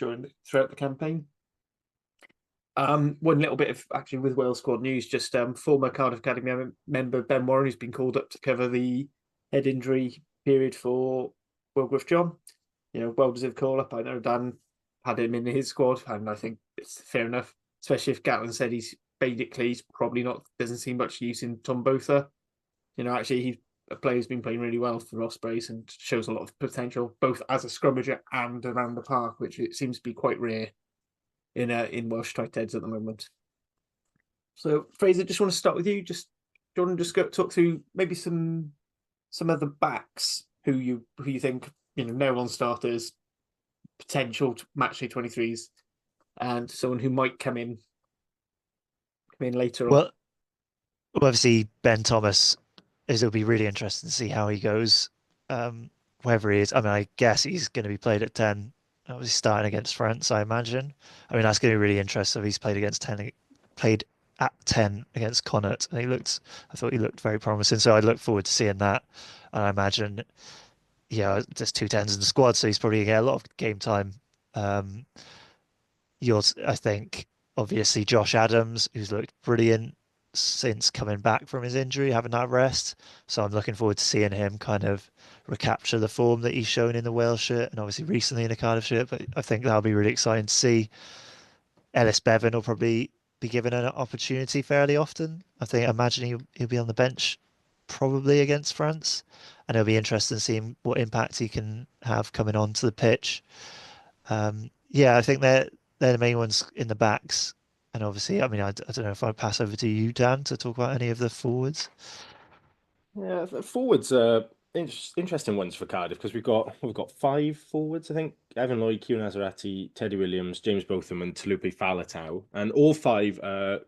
throughout the campaign. One little bit of actually with Wales squad news, just former Cardiff Academy member Ben Warren, who's been called up to cover the head injury period for Will Griff John. Well-deserved call-up. I know Dan had him in his squad, and I think it's fair enough, especially if Gatlin said he's basically probably doesn't see much use in Tom Botha. Actually, he's a player who's been playing really well for Ospreys and shows a lot of potential, both as a scrummager and around the park, which it seems to be quite rare in Welsh tight heads at the moment. So, Fraser, just want to start with you. Do you want to just talk through maybe some of the backs who you think no on starters, potential match day 23s, and someone who might come in later on. Well, obviously Ben Thomas it'll be really interesting to see how he goes, wherever he is. I mean, I guess he's going to be played at 10. Obviously starting against France, I imagine. I mean, that's going to be really interesting. If he's played at 10 against Connacht, and I thought he looked very promising. So I look forward to seeing that. And I imagine, yeah, there's two tens in the squad, so he's probably going to get a lot of game time. Um, I think, obviously Josh Adams, who's looked brilliant since coming back from his injury, having that rest. So I'm looking forward to seeing him kind of recapture the form that he's shown in the Wales shirt and obviously recently in the Cardiff shirt. But I think that'll be really exciting to see. Ellis Bevan will probably be given an opportunity fairly often. Imagine he'll be on the bench probably against France, and it'll be interesting to see what impact he can have coming onto the pitch. Yeah, I think they're the main ones in the backs. And obviously, I mean, I don't know if I pass over to you, Dan, to talk about any of the forwards. Yeah, forwards. interesting ones for Cardiff because we've got 5 forwards, I think. Evan Lloyd, Kieran Azarati, Teddy Williams, James Botham, and Talupe Faletau, and all 5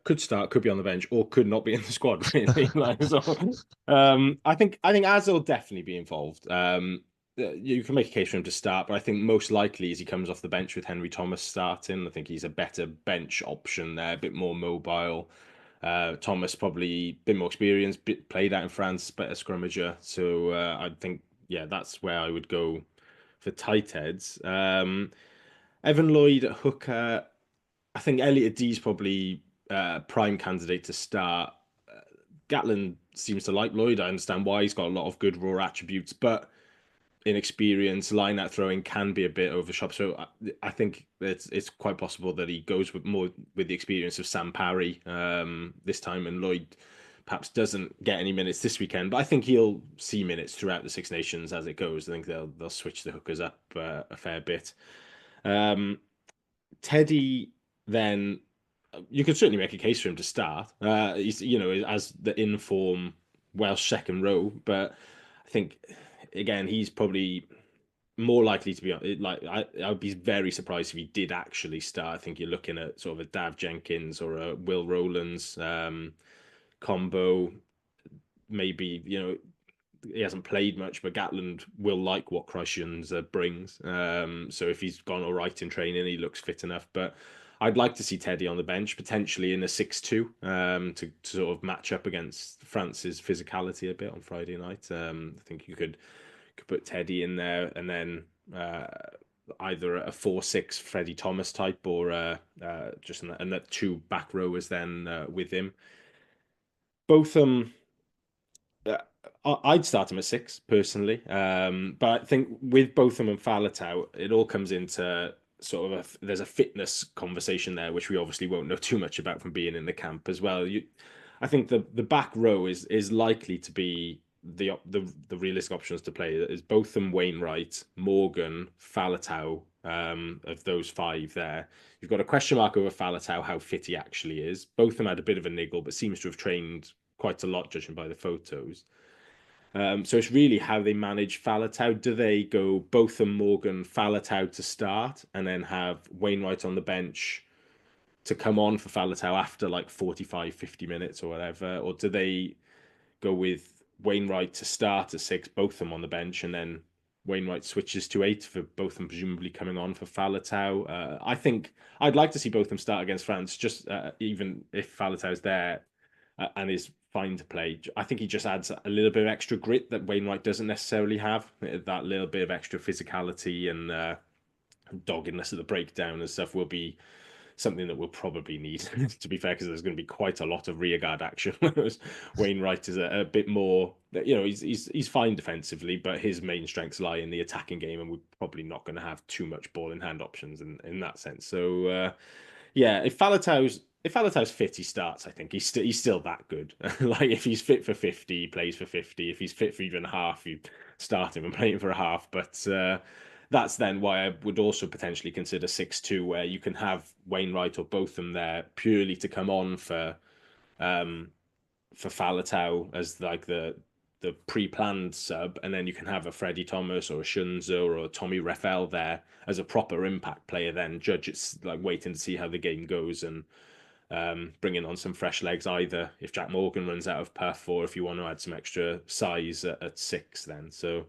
could start, could be on the bench, or could not be in the squad. Really, I think Az will definitely be involved. You can make a case for him to start, but I think most likely as he comes off the bench with Henry Thomas starting, I think he's a better bench option there, a bit more mobile. Thomas probably a bit more experienced, played out in France, better scrummager. So I think, yeah, that's where I would go for tight heads. Evan Lloyd at hooker. I think Elliot D's probably prime candidate to start. Gatlin seems to like Lloyd. I understand why. He's got a lot of good raw attributes, but inexperience, line out throwing can be a bit overshot. So I think it's quite possible that he goes with more with the experience of Sam Parry this time, and Lloyd perhaps doesn't get any minutes this weekend. But I think he'll see minutes throughout the Six Nations as it goes. I think they'll switch the hookers up a fair bit. Teddy, then you could certainly make a case for him to start. He's as the inform Welsh second row, but I think again he's probably more likely to be on. Like I'd be very surprised if he did actually start. I think you're looking at sort of a Dav Jenkins or a Will Rowlands combo. Maybe he hasn't played much, but Gatland will like what Christians brings. So if he's gone all right in training, he looks fit enough. But I'd like to see Teddy on the bench, potentially in a 6-2, to sort of match up against France's physicality a bit on Friday night. I think you could put Teddy in there, and then either a 4-6 Freddie Thomas type, or just a 2 back rowers then with him. Botham, I'd start him at 6 personally, but I think with Botham and Faletau, it all comes into sort of there's a fitness conversation there, which we obviously won't know too much about from being in the camp as well. I think the back row is likely to be the realistic options to play is Botham, Wainwright, Morgan, Faletau. Of those 5 there, you've got a question mark over Faletau, how fit he actually is. Botham had a bit of a niggle, but seems to have trained quite a lot, judging by the photos. So it's really how they manage Faletau. Do they go Botham, Morgan, Faletau to start, and then have Wainwright on the bench to come on for Faletau after like 45, 50 minutes or whatever? Or do they go with Wainwright to start at 6, Botham on the bench, and then Wainwright switches to 8 for Botham presumably coming on for Faletau? I think I'd like to see Botham start against France, just even if Faletau's there and is fine to play. I think he just adds a little bit of extra grit that Wainwright doesn't necessarily have. That little bit of extra physicality and doggedness at the breakdown and stuff will be something that we'll probably need, to be fair, because there's going to be quite a lot of rearguard action. Whereas Wainwright is a bit more, he's fine defensively, but his main strengths lie in the attacking game, and we're probably not going to have too much ball in hand options in that sense. So yeah, if Faletau's fit, he starts. I think he's still that good. Like if he's fit for 50, he plays for 50. If he's fit for even half, you start him and play him for a half. But that's then why I would also potentially consider 6-2, where you can have Wainwright or Botham there purely to come on for Faletau as like the pre-planned sub, and then you can have a Freddie Thomas or a Shunza or a Tommy Reffell there as a proper impact player. Then judge it's like waiting to see how the game goes and bringing on some fresh legs, either if Jack Morgan runs out of puff or if you want to add some extra size at 6 then. So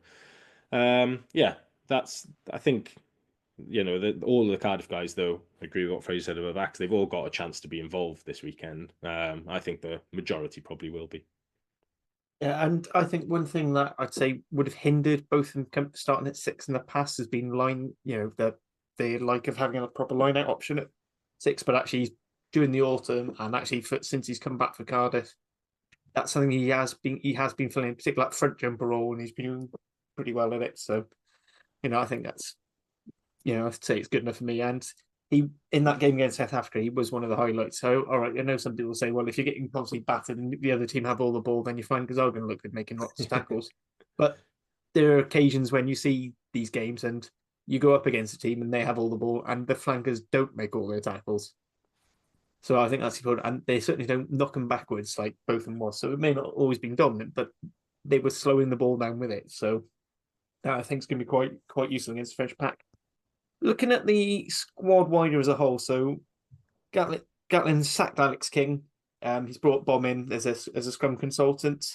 yeah, that's, I think, all the Cardiff guys, though, agree with what Fraser said about backs. They've all got a chance to be involved this weekend. I think the majority probably will be. Yeah, and I think one thing that I'd say would have hindered both of them starting at 6 in the past has been the like of having a proper line out option at 6, but actually during the autumn and actually since he's come back for Cardiff, that's something he has been filling, particularly like front jumper role, and he's been doing pretty well at it. So, I think that's, I'd say it's good enough for me. And he, in that game against South Africa, he was one of the highlights. So, all right, I know some people say, well, if you're getting constantly battered and the other team have all the ball, then you're fine because I'm going to look good making lots of tackles. But there are occasions when you see these games and you go up against a team and they have all the ball and the flankers don't make all their tackles. So I think that's important. And they certainly don't knock them backwards like both of them was. So it may not always be dominant, but they were slowing the ball down with it. So that I think is going to be quite useful against the French pack. Looking at the squad wider as a whole, so Gatlin sacked Alex King. He's brought Bomb in as a scrum consultant.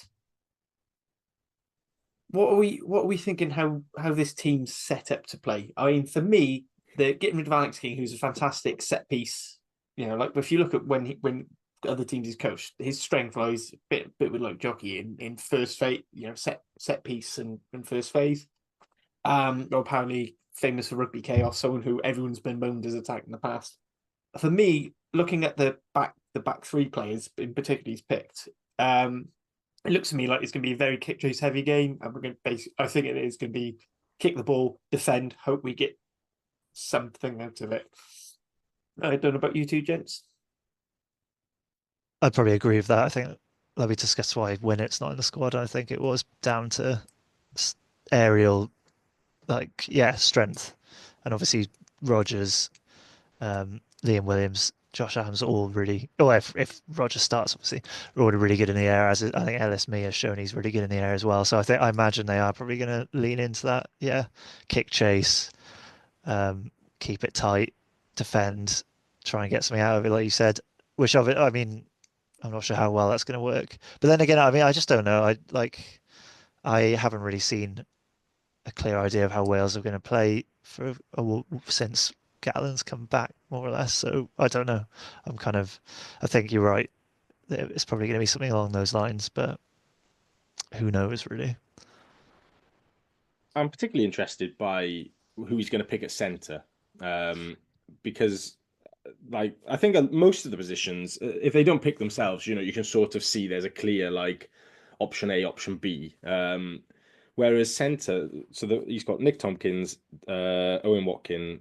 What are we thinking? How this team's set up to play? I mean, for me, the getting rid of Alex King, who's a fantastic set piece. You know, like if you look at when other teams he's coached, his strength lies a bit with like Jockey in first phase, you know, set piece and first phase. Or apparently famous for rugby chaos, someone who everyone's been moaned as attacked in the past. For me, looking at the back three players in particular he's picked, it looks to me like it's going to be a very kick chase heavy game, and we're going to I think it is going to be kick the ball, defend, hope we get something out of it. I don't know about you two, gents. I'd probably agree with that. I think, like we discussed why Winnett's not in the squad. I think it was down to aerial, like, strength. And obviously Rogers, Liam Williams, Josh Adams are all really, if Rogers starts, obviously, are all really good in the air, as I think Ellis Mee has shown he's really good in the air as well. So I imagine they are probably going to lean into that. Yeah. Kick chase, keep it tight, defend, try and get something out of it, like you said. Which of it, I mean, I'm not sure how well that's going to work. But then again, I mean, I just don't know. I haven't really seen a clear idea of how Wales are going to play since Gatland's come back, more or less. So I don't know. I think you're right. It's probably going to be something along those lines, but who knows, really. I'm particularly interested by who he's going to pick at centre, because like I think most of the positions, if they don't pick themselves, you can sort of see there's a clear like option A, option B. Whereas centre, he's got Nick Tompkins, Owen Watkin,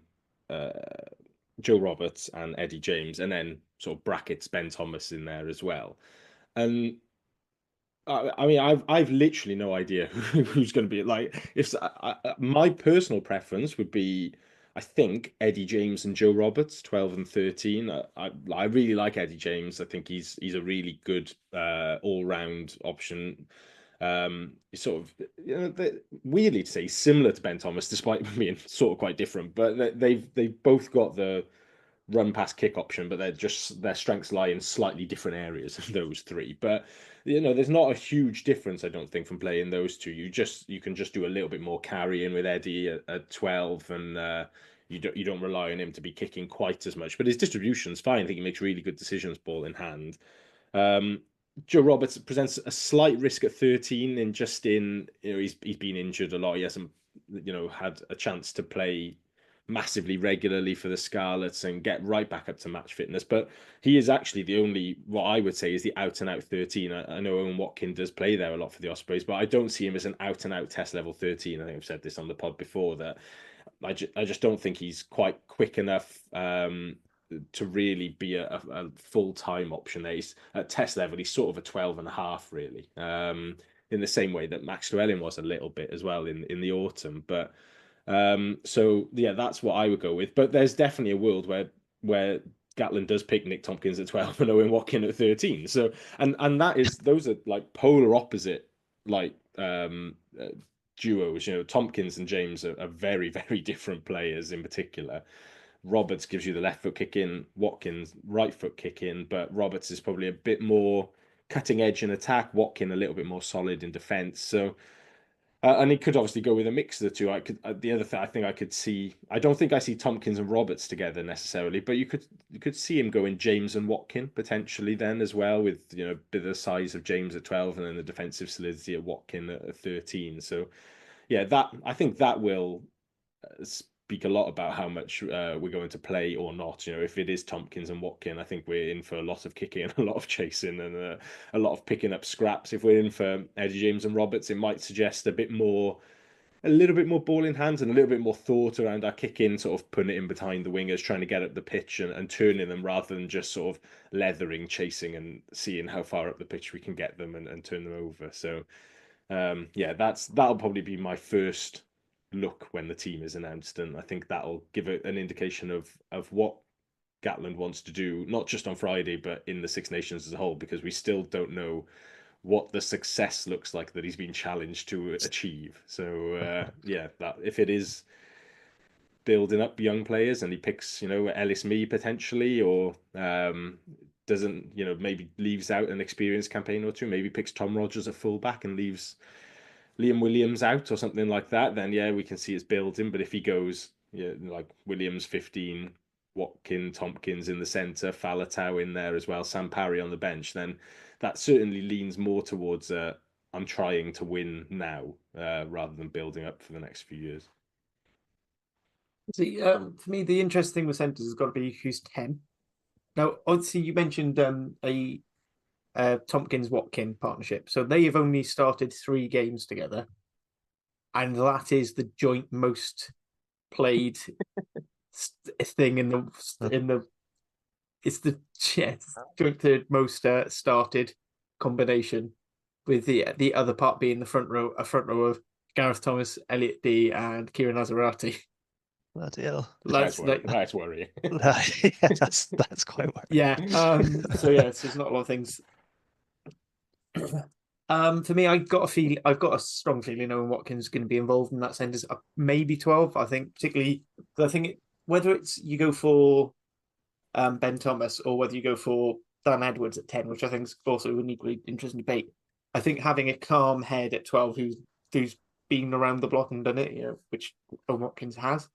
Joe Roberts, and Eddie James, and then sort of brackets Ben Thomas in there as well. And I mean, I've literally no idea who's going to be like. If my personal preference would be, I think Eddie James and Joe Roberts, 12 and 13. I really like Eddie James. I think he's a really good all round option. He's sort of weirdly to say similar to Ben Thomas, despite being sort of quite different. But they've both got the run pass kick option, but their strengths lie in slightly different areas of those three. But there's not a huge difference, I don't think, from playing those two. You can just do a little bit more carrying with Eddie at 12, and you don't rely on him to be kicking quite as much. But his distribution's fine. I think he makes really good decisions, ball in hand. Joe Roberts presents a slight risk at 13 he's been injured a lot. He hasn't had a chance to play massively regularly for the Scarlets and get right back up to match fitness. But he is actually the only, what I would say is the out and out 13. I know Owen Watkin does play there a lot for the Ospreys, but I don't see him as an out and out test level 13. I think I've said this on the pod before, that I just don't think he's quite quick enough to really be a full-time option there. He's at test level, he's sort of a 12 and a half, really. In the same way that Max Llewellyn was a little bit as well in the autumn. But so yeah, that's what I would go with. But there's definitely a world where Gatland does pick Nick Tompkins at 12 and Owen Watkin at 13. So and those are like polar opposite like duos. Tompkins and James are very, very different players in particular. Roberts gives you the left foot kick in, Watkins right foot kick in, but Roberts is probably a bit more cutting edge in attack, Watkin a little bit more solid in defence. So and he could obviously go with a mix of the two. The other thing I think I could see. I don't think I see Tompkins and Roberts together necessarily, but you could see him going James and Watkin potentially then as well, with a bit of the size of James at 12 and then the defensive solidity of Watkin at 13. So yeah, I think that will speak a lot about how much we're going to play or not. If it is Tompkins and Watkin, I think we're in for a lot of kicking and a lot of chasing and a lot of picking up scraps. If we're in for Eddie James and Roberts, it might suggest a little bit more ball in hands and a little bit more thought around our kicking, sort of putting it in behind the wingers, trying to get up the pitch and turning them rather than just sort of leathering, chasing and seeing how far up the pitch we can get them and turn them over. So yeah, that'll probably be my first look when the team is announced, and I think that'll give an indication of what Gatland wants to do, not just on Friday, but in the Six Nations as a whole, because we still don't know what the success looks like that he's been challenged to achieve. So yeah, that if it is building up young players and he picks, Ellis Mee potentially, or doesn't, maybe leaves out an experienced campaign or two, maybe picks Tom Rogers at fullback and leaves Liam Williams out or something like that, then yeah, we can see it's building. But if he goes, yeah, like Williams 15, Watkin, Tompkins in the centre, Falatau in there as well, Sam Parry on the bench, then that certainly leans more towards I'm trying to win now rather than building up for the next few years. See, for me, the interesting thing with centres has got to be who's 10. Now, obviously, you mentioned a Tompkins Watkin partnership. So they have only started 3 games together, and that is the joint most played thing in the. It's the joint third most started combination, with the other part being a front row of Gareth Thomas, Elliot Dee, and Kieran Azarati. Bloody hell. That's worrying. Yeah, that's quite worrying. Yeah. So there's not a lot of things. For me, I've got a strong feeling Owen Watkins is going to be involved in that sentence. Maybe 12. I think particularly, whether it's you go for Ben Thomas or whether you go for Dan Edwards at 10, which I think is also an equally interesting debate. I think having a calm head at 12 who's been around the block and done it, which Owen Watkins has.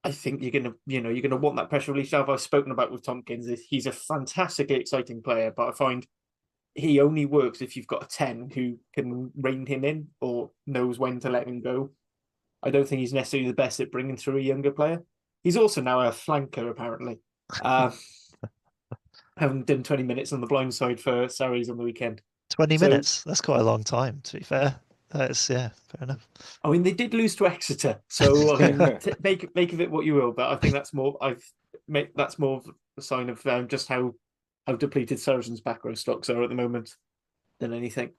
I think you're gonna want that pressure release. I've spoken about with Tompkins. He's a fantastically exciting player, but I find he only works if you've got a 10 who can rein him in or knows when to let him go. I don't think he's necessarily the best at bringing through a younger player. He's also now a flanker, apparently. Having done 20 minutes on the blind side for Sarries on the weekend. 20 minutes? That's quite a long time, to be fair. That's, yeah, fair enough. I mean, they did lose to Exeter, so I mean, make of it what you will. But I think that's more of a sign of just how depleted Saracens' back row stocks are at the moment than anything.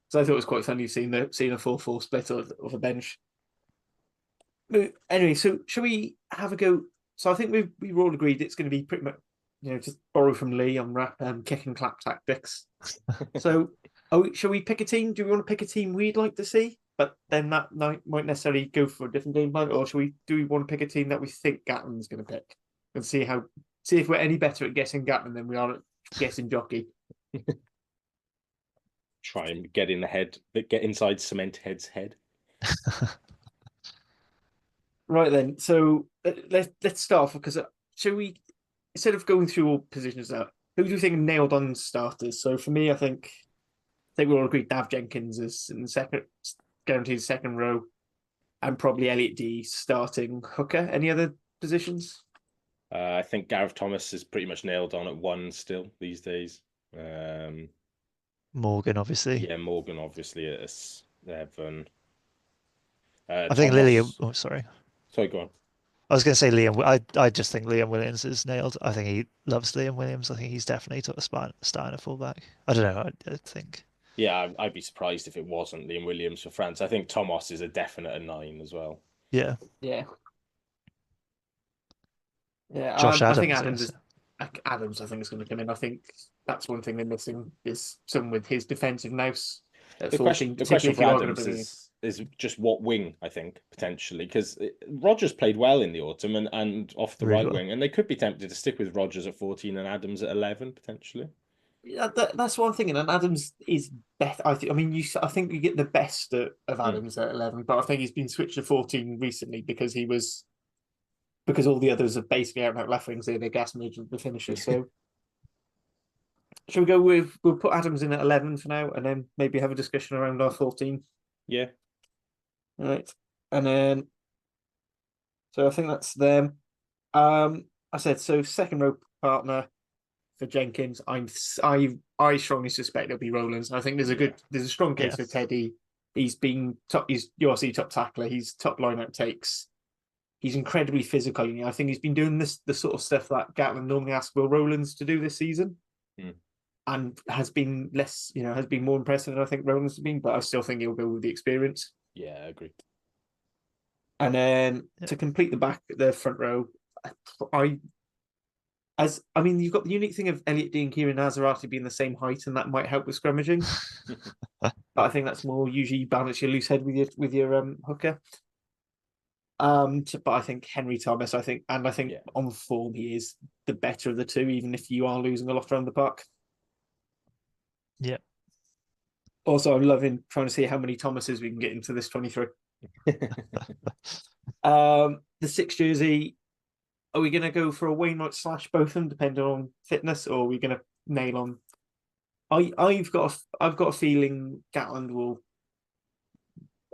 So I thought it was quite funny seeing a 4-4 split of a bench. Anyway, so shall we have a go? So I think we've all agreed it's going to be pretty much, just borrow from Lee on kick and clap tactics. So shall we pick a team? Do we want to pick a team we'd like to see? But then that might necessarily go for a different game plan, or do we want to pick a team that we think Gatland's going to pick and see if we're any better at guessing Gatland than we are at guessing Jockey? Try and get inside Cement Head's head. Right then, so let's start off, because shall we, instead of going through all positions out, who do you think nailed on starters? So for me, I think we all agree Dav Jenkins is in the second, guaranteed second row, and probably Elliot Dee starting hooker. Any other positions? I think Gareth Thomas is pretty much nailed on at 1 still these days. Morgan, obviously. Yeah, Morgan obviously at 7. I think Lillian. Oh, sorry. Sorry, go on. I was going to say Liam. I just think Liam Williams is nailed. I think he loves Liam Williams. I think he's definitely took a start in a fullback. I don't know. I think. Yeah, I'd be surprised if it wasn't Liam Williams for France. I think Thomas is a definite 9 as well. Yeah. Yeah. Yeah. Josh Adams. I think Adams. I think is going to come in. I think that's one thing they're missing is someone with his defensive nous. The question for Adams is just what wing, I think, potentially, because Rogers played well in the autumn and off the right wing, and they could be tempted to stick with Rogers at 14 and Adams at 11 potentially. Yeah, that's one thing, and Adams is better. I think you get the best of Adams at 11, but I think he's been switched to 14 recently because all the others are basically out left wings. They're gas major the finishers. So shall we go with? We'll put Adams in at 11 for now, and then maybe have a discussion around our 14. Yeah. All right, and then so I think that's them. I said so. Second row partner for Jenkins. I strongly suspect it'll be Rowlands. I think there's a strong case for Teddy. He's been top. He's URC top tackler. He's top line-out takes. He's incredibly physical. I think he's been doing the sort of stuff that Gatland normally asks Will Rowlands to do this season, and has been more impressive than I think Rowlands has been. But I still think he'll go with the experience. Yeah, I agree. And then to complete the front row, I As I mean, you've got the unique thing of Elliot Dean and Kieran Nazarati being the same height, and that might help with scrummaging. But I think that's more usually balance your loose head with your hooker. But I think Henry Thomas, I think Yeah. on form he is the better of the two, even if you are losing a lot around the park. Yeah. Also, I'm loving trying to see how many Thomases we can get into this 23. The 6 jersey, are we going to go for a Wainwright / Botham, depending on fitness, or are we going to nail on? I've got a feeling Gatland will.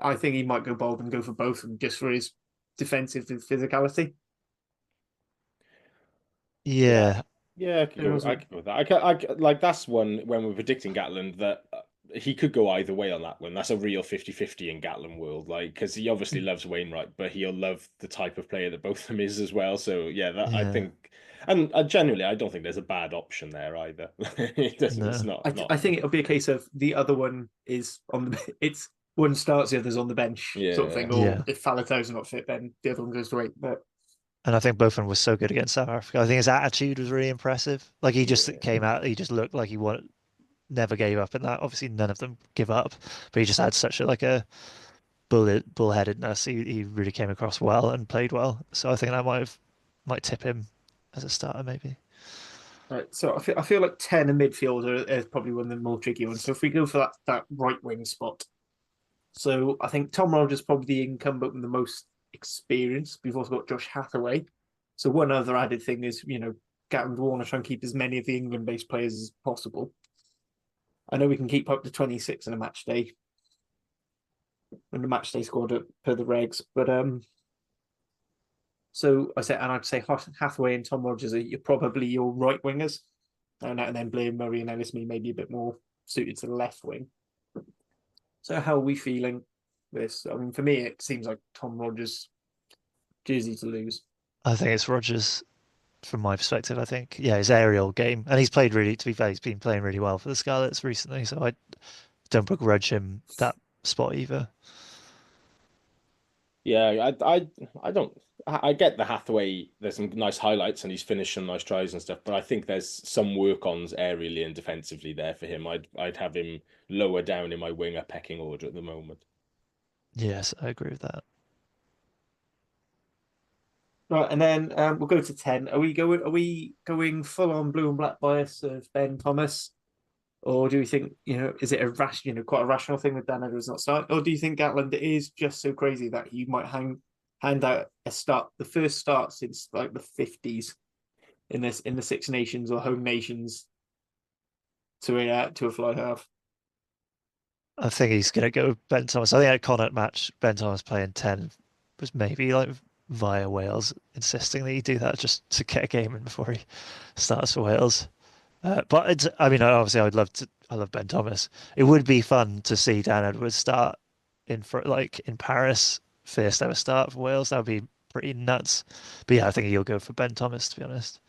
I think he might go bold and go for Botham just for his defensive physicality. Yeah. Yeah, I could go with that. Like that's one when we're predicting Gatland that he could go either way on that one. That's a real 50-50 in Gatland world, like because he obviously loves Wainwright, but he'll love the type of player that both of them is as well. So yeah, that I Yeah. think, and generally, I don't think there's a bad option there either. It doesn't. It's No. not. I think it'll be a case of the other one is on the. It's one starts, the other's on the bench, sort of Yeah. thing. Or Yeah. if Faletau's not fit, then the other one goes to 8. But And I think Botham was so good against South Africa. I think his attitude was really impressive. Like he just Yeah. came out, he just looked like never gave up in that. Obviously, none of them give up, but he just had such a bullheadedness. He really came across well and played well. So I think that might tip him as a starter maybe. right, so I feel like 10 and midfielder is probably one of the more tricky ones. So if we go for that right wing spot, so I think Tom Rogers probably the incumbent with the most experience. We've also got Josh Hathaway. So one other added thing is, Gatland Warner try and keep as many of the England-based players as possible. I know we can keep up to 26 in a match day, and the match day squad per the regs, but so I'd say Hathaway and Tom Rogers are probably your right wingers, and then Blair Murray and Ellis Mee maybe a bit more suited to the left wing. So how are we feeling this? I mean, for me, it seems like Tom Rogers jersey to lose. I think it's Rogers from my perspective. I think his aerial game, and he's played really. To be fair, he's been playing really well for the Scarlets recently, so I don't begrudge him that spot either. Yeah, I don't. I get the Hathaway. There's some nice highlights, and he's finished some nice tries and stuff. But I think there's some work-ons aerially and defensively there for him. I'd have him lower down in my winger pecking order at the moment. Yes, I agree with that. Right, and then we'll go to 10. Are we going full on blue and black bias of Ben Thomas? Or do we think, is it quite a rational thing that Dan Edwards not start? Or do you think Gatland is just so crazy that he might hand out the first start since like the 50s in the Six Nations or Home Nations to a fly half? I think he's going to go with Ben Thomas. I think at Connacht match, Ben Thomas playing 10 was maybe like via Wales, insisting that he do that just to get a game in before he starts for Wales. But I mean, obviously, I love Ben Thomas. It would be fun to see Dan Edwards start in Paris, first ever start for Wales. That would be pretty nuts. But yeah, I think he'll go for Ben Thomas, to be honest.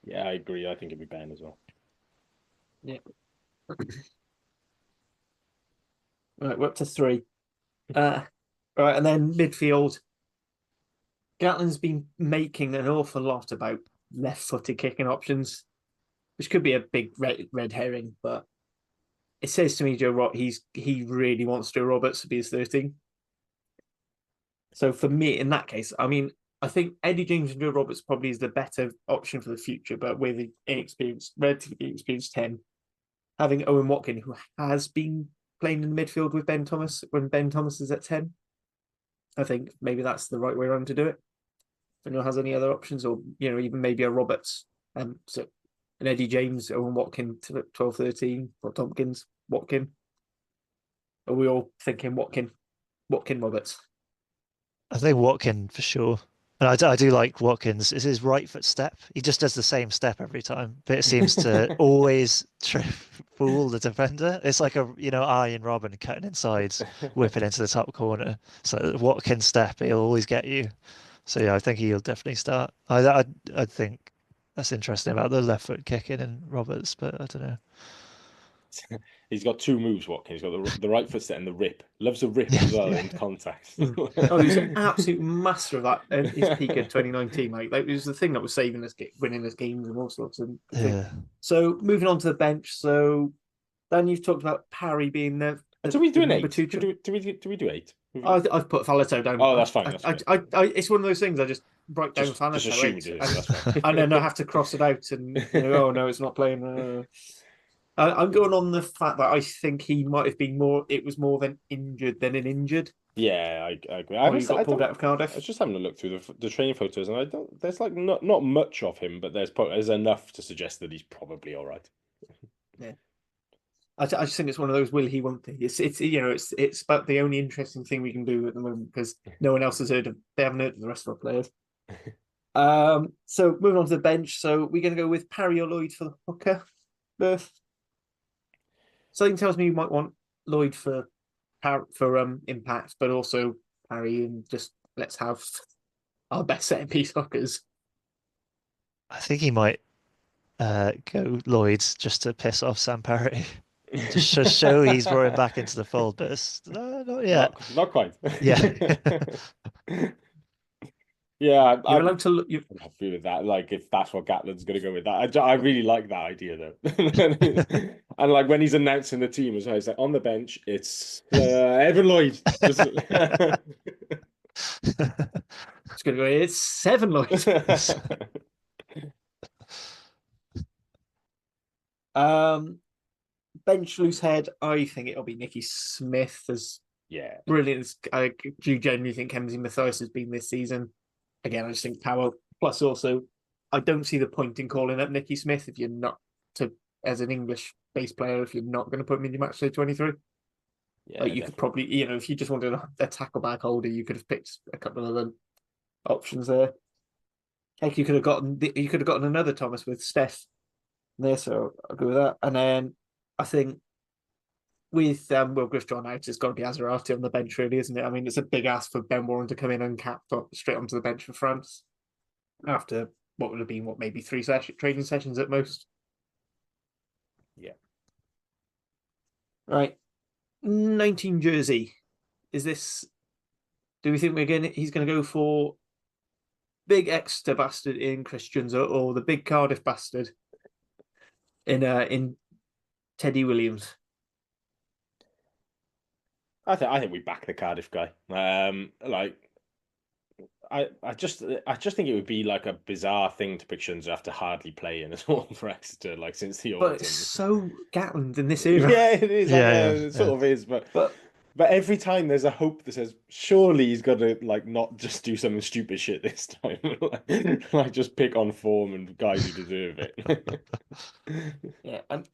Yeah, I agree. I think it'd be Ben as well. Yeah. Right, we're up to 3. Right, and then midfield. Gatland's been making an awful lot about left-footed kicking options, which could be a big red herring, but it says to me he really wants Joe Roberts to be his 13. So for me, in that case, I mean, I think Eddie James and Joe Roberts probably is the better option for the future, but with an relatively experienced 10, having Owen Watkin, who has been playing in the midfield with Ben Thomas when Ben Thomas is at 10, I think maybe that's the right way around to do it. Anyone has any other options, or even maybe a Roberts, so an Eddie James, Owen Watkin to 12, 13, or Tompkins, Watkin. Are we all thinking Watkin, Roberts? I think Watkin for sure. And I do like Watkins. It's his right foot step. He just does the same step every time, but it seems to always fool the defender. It's like Iron Robin cutting inside, whipping into the top corner. So Watkins step, he'll always get you. So yeah, I think he'll definitely start. I think that's interesting about the left foot kicking and Roberts, but I don't know. He's got two moves, Watkin. He's got the right foot set and the rip. Loves a rip as well in contact. Oh, he was an absolute master of that at his peak in 2019. Like that was the thing that was saving us, winning us games and all sorts of things. So moving on to the bench. So then you've talked about Parry being the do we do an number 8? two. Do we do 8? I've put Falato down. Oh, that's fine. It's one of those things. I just write down Falato. Just assume you do it. That's fine. And then I have to cross it out, and oh no, it's not playing. I'm going on the fact that I think he might have been more. It was more than injured than an injured. Yeah, I agree. I got pulled out of Cardiff. I was just having a look through the training photos, and I don't. There's like not much of him, but there's enough to suggest that he's probably all right. Yeah, I just think it's one of those will he, won't he? It's about the only interesting thing we can do at the moment because no one else has heard of. They haven't heard of the rest of our players. So moving on to the bench. So we're going to go with Parry or Lloyd for the hooker berth. Something tells me you might want Lloyd for impact, but also Parry, and just let's have our best set piece hookers. I think he might go Lloyd's just to piss off Sam Parry. Just to show he's brought him back into the fold, but not yet. Not quite. Yeah. Yeah, You're allowed to look. I'm happy with that. Like, if that's what Gatland's going to go with that, I really like that idea though. And like when he's announcing the team as well, he's like on the bench, it's Evan Lloyd. It's going to go. It's 7 Lloyd. Bench loose head. I think it'll be Nicky Smith as brilliant. I do genuinely think Kemsey Mathias has been this season. Again, I just think power. Plus, also, I don't see the point in calling up Nicky Smith if you're not as an English base player, if you're not going to put him in your match day 23. Yeah, like you could probably, if you just wanted a tackle bag holder, you could have picked a couple of other options there. Like you could have gotten another Thomas with Steph there, so I'll go with that. And then I think with Will Griff drawn out, it's got to be Azarati on the bench, really, isn't it? I mean, it's a big ask for Ben Warren to come in uncapped straight onto the bench for France after what would have been maybe 3 training sessions at most. Yeah. Right. 19 jersey. Is this? Do we think he's going to go for big Exeter bastard in Christians or the big Cardiff bastard in Teddy Williams? I think we back the Cardiff guy. I just think it would be like a bizarre thing to pick Shunzo after hardly playing at all for Exeter, like since the autumn. But it's so Gatland in this era. Yeah, it is. It sort of is. But every time there's a hope that says surely he's got to like not just do something stupid shit this time, like just pick on form and guys who deserve it. Yeah, and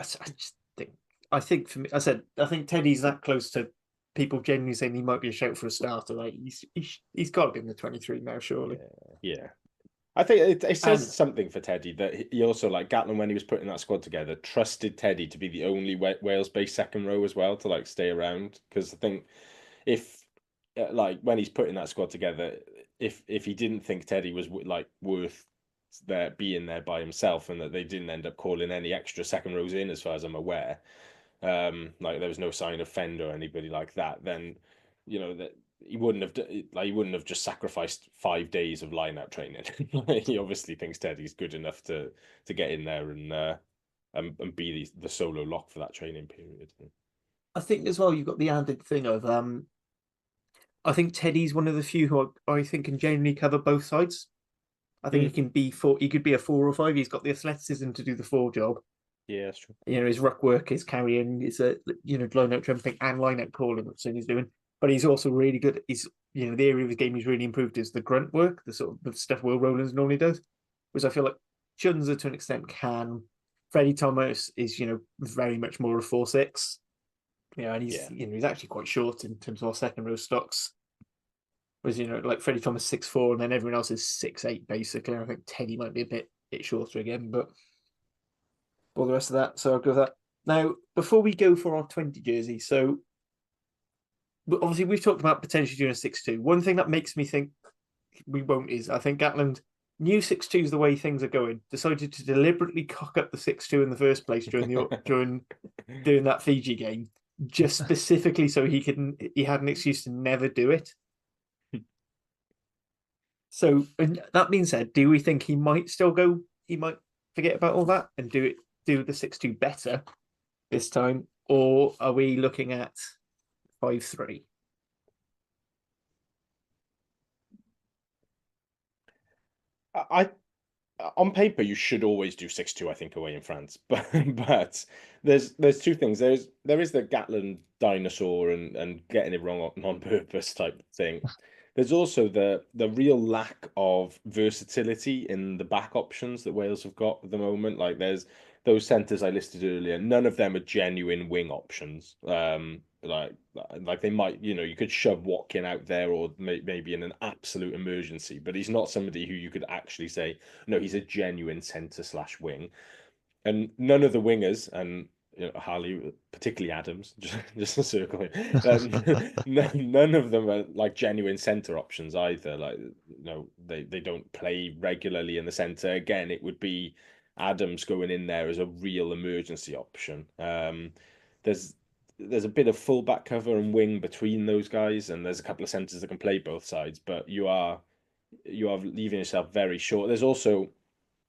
I think for me, I think Teddy's that close to people genuinely saying he might be a shout for a starter. Like he's got to be in the 23 now, surely. Yeah. I think it says something for Teddy that he also, like Gatland, when he was putting that squad together, trusted Teddy to be the only Wales-based second row as well to like stay around. Because I think if like when he's putting that squad together, if he didn't think Teddy was like worth being there by himself, and that they didn't end up calling any extra second rows in, as far as I'm aware, like there was no sign of Fender or anybody like that, then that he wouldn't have just sacrificed 5 days of line-out training. He obviously thinks Teddy's good enough to get in there and be the solo lock for that training period. I think as well you've got the added thing of I think Teddy's one of the few who I think can genuinely cover both sides. I think he could be a 4 or 5. He's got the athleticism to do the 4 job. Yeah, that's true. His ruck work, his carrying, his line-out jumping and line-out calling, which he's doing. But he's also really good. He's the area of his game he's really improved is the grunt work, the sort of the stuff Will Rowlands normally does, which I feel like Chunza to an extent can. Freddie Thomas is very much more a 4-6. And he's actually quite short in terms of our second row stocks. Whereas like Freddie Thomas 6'4", and then everyone else is 6'8" basically. I think Teddy might be a bit shorter again, but all the rest of that. So I'll go with that. Now, before we go for our 20 jersey, so obviously we've talked about potentially doing a 6-2. One thing that makes me think we won't is I think Gatland knew 6-2 is the way things are going, decided to deliberately cock up the 6-2 in the first place during doing that Fiji game, just specifically so he had an excuse to never do it. So, and that being said, do we think he might still go? He might forget about all that and do the 6-2 better this time, or are we looking at 5-3? I on paper you should always do 6-2, I think, away in France. But there's two things. There is the Gatland dinosaur and getting it wrong on purpose type thing. There's also the real lack of versatility in the back options that Wales have got at the moment. Like there's those centres I listed earlier, none of them are genuine wing options. Like they might, you could shove Watkin out there or maybe in an absolute emergency, but he's not somebody who you could actually say, no, he's a genuine centre/wing. And none of the wingers, and Harley, particularly Adams, just a circle here. None of them are like genuine centre options either. Like, they don't play regularly in the centre. Again, it would be Adams going in there as a real emergency option. There's a bit of fullback cover and wing between those guys, and there's a couple of centres that can play both sides, but you are leaving yourself very short. There's also,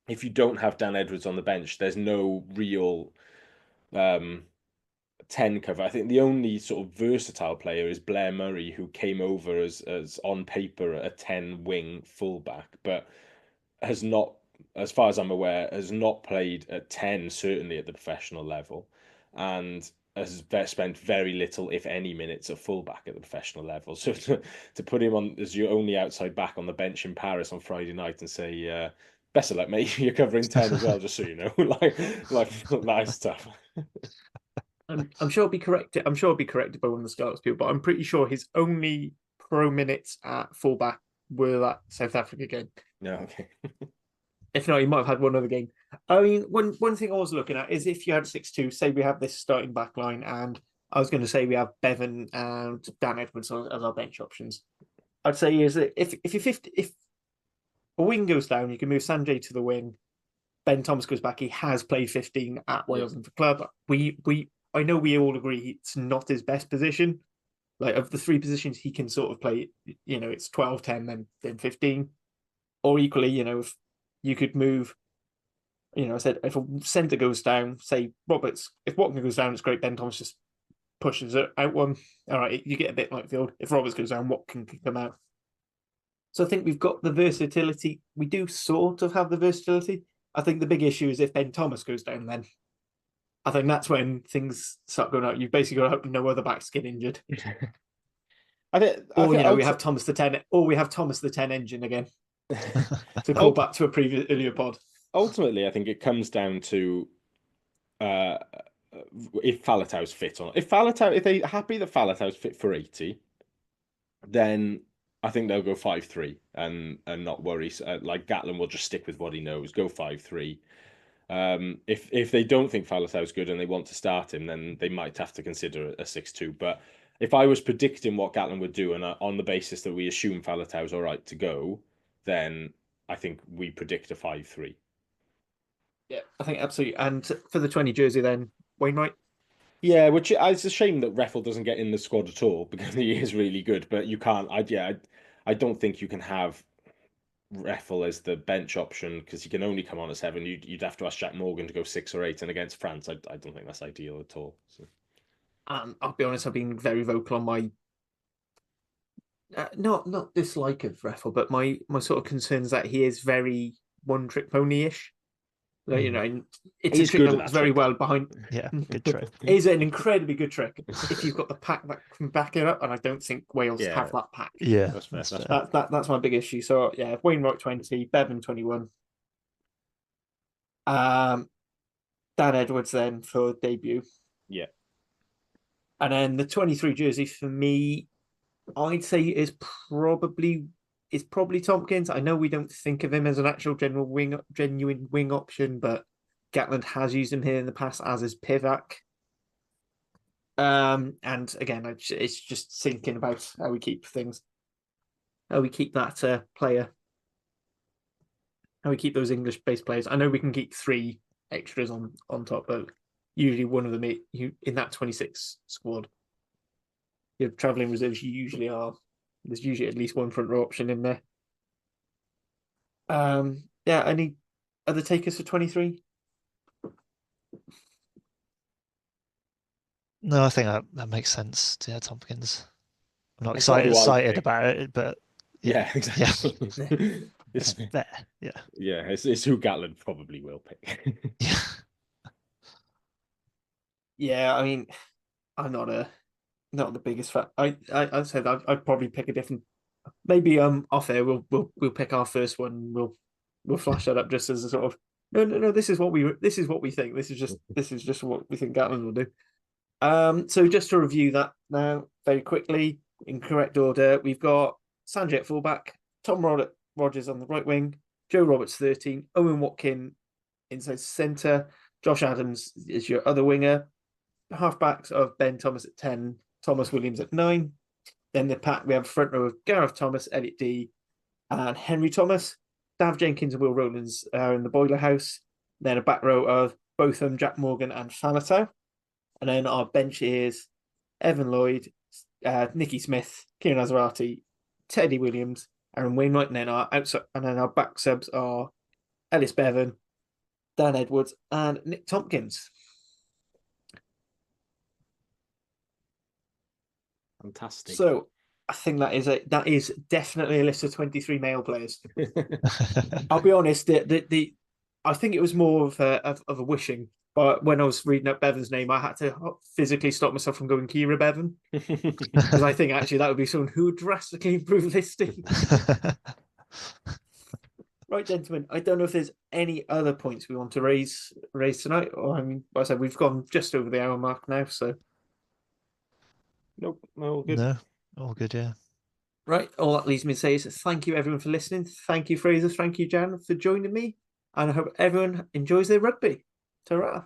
if you don't have Dan Edwards on the bench, there's no real 10 cover. I think the only sort of versatile player is Blair Murray, who came over as on paper a 10 wing fullback, but has not, as far as I'm aware, has not played at 10, certainly at the professional level, and has spent very little, if any, minutes at fullback at the professional level. So to put him on as your only outside back on the bench in Paris on Friday night and say, best of luck, mate, you're covering 10 as well, just so you know, like that is tough. I'm sure I'll be corrected. I'm sure I'll be corrected by one of the Scarlets people, but I'm pretty sure his only pro minutes at fullback were that South Africa game. No, okay. If not, he might have had one other game. I mean, one thing I was looking at is if you had 6-2, say we have this starting back line, and I was going to say we have Bevan and Dan Edwards as our bench options. I'd say is that if a wing goes down, you can move Sanjay to the wing. Ben Thomas goes back. He has played 15 at Wales and for club. I know we all agree it's not his best position. Like of the three positions he can sort of play, it's 12, 10, then 15. Or equally, if you could move, I said if a centre goes down, say Roberts, if Watkin goes down, it's great. Ben Thomas just pushes it out one. All right, you get a bit like field. If Roberts goes down, Watkin can come out. So I think we've got the versatility. We do sort of have the versatility. I think the big issue is if Ben Thomas goes down, then I think that's when things start going out. You've basically got to hope no other backs get injured. We have Thomas the 10, or we have Thomas the 10 engine again. To call back to a previous earlier pod. Ultimately, I think it comes down to if Faletau's fit or not. If they're happy that Faletau's fit for 80, then I think they'll go 5-3 and not worry. Like Gatland will just stick with what he knows, go 5-3. If they don't think Faletau's good and they want to start him, then they might have to consider a 6-2. But if I was predicting what Gatland would do, and on the basis that we assume Faletau's all right to go, then I think we predict a 5-3. Yeah, I think absolutely. And for the 20 jersey, then Wainwright. Yeah, which it's a shame that Reffel doesn't get in the squad at all because he is really good. But you can't. I don't think you can have Reffel as the bench option because he can only come on at 7. You'd have to ask Jack Morgan to go 6 or 8, and against France, I don't think that's ideal at all. So. I'll be honest, I've been very vocal on my not dislike of Reffel, but my sort of concerns that he is very one trick pony ish. Like, it's He's a trick good that at works that very trick. well behind. Yeah, good trick. It is an incredibly good trick if you've got the pack that can back it up, and I don't think Wales have that pack. Yeah, that's fair. That's my big issue. So yeah, Wainwright 20, Bevan 21. Dan Edwards then for debut. Yeah. And then the 23 jersey for me, I'd say is probably Tompkins. I know we don't think of him as an actual genuine wing option, but Gatland has used him here in the past as his Pivac. And again, it's just thinking about how we keep that player. how we keep those English-based players. I know we can keep 3 extras on top, but usually one of them in that 26 squad. Your travelling reserves usually are. There's usually at least one front row option in there. Yeah. Any other takers for 23? No, I think that makes sense. Yeah, Tompkins. I'm not It's not who I excited pick. about it, but Yeah, exactly. it's there. Yeah. Yeah, it's who Gatland probably will pick. Yeah. Yeah, I mean, I'm not the biggest fan. I said I'd probably pick a different. Maybe off air we'll pick our first one. We'll flash that up just as a sort of no. This is what we think. This is just what we think Gatland will do. So just to review that now very quickly in correct order, we've got Sanjay at fullback, Tom Rogers on the right wing, Joe Roberts 13, Owen Watkin inside centre, Josh Adams is your other winger, halfbacks of Ben Thomas at 10, Thomas Williams at 9. Then the pack we have a front row of Gareth Thomas, Elliot D, and Henry Thomas. Dav Jenkins and Will Rowlands are in the boiler house. Then a back row of Botham, Jack Morgan, and Faletau. And then our bench is Evan Lloyd, Nicky Smith, Kieran Azarati, Teddy Williams, Aaron Wainwright, and then our back subs are Ellis Bevan, Dan Edwards, and Nick Tompkins. Fantastic. So I think that is definitely a list of 23 male players. I'll be honest, I think it was more of a wishing. But when I was reading up Bevan's name, I had to physically stop myself from going Kira Bevan, because I think actually that would be someone who would drastically improve this team. Right, gentlemen, I don't know if there's any other points we want to raise tonight. Or I mean, like I said, we've gone just over the hour mark now, so Nope, all good. No, all good, yeah. Right, all that leaves me to say is thank you everyone for listening. Thank you, Fraser. Thank you, Jan, for joining me. And I hope everyone enjoys their rugby. Ta-ra.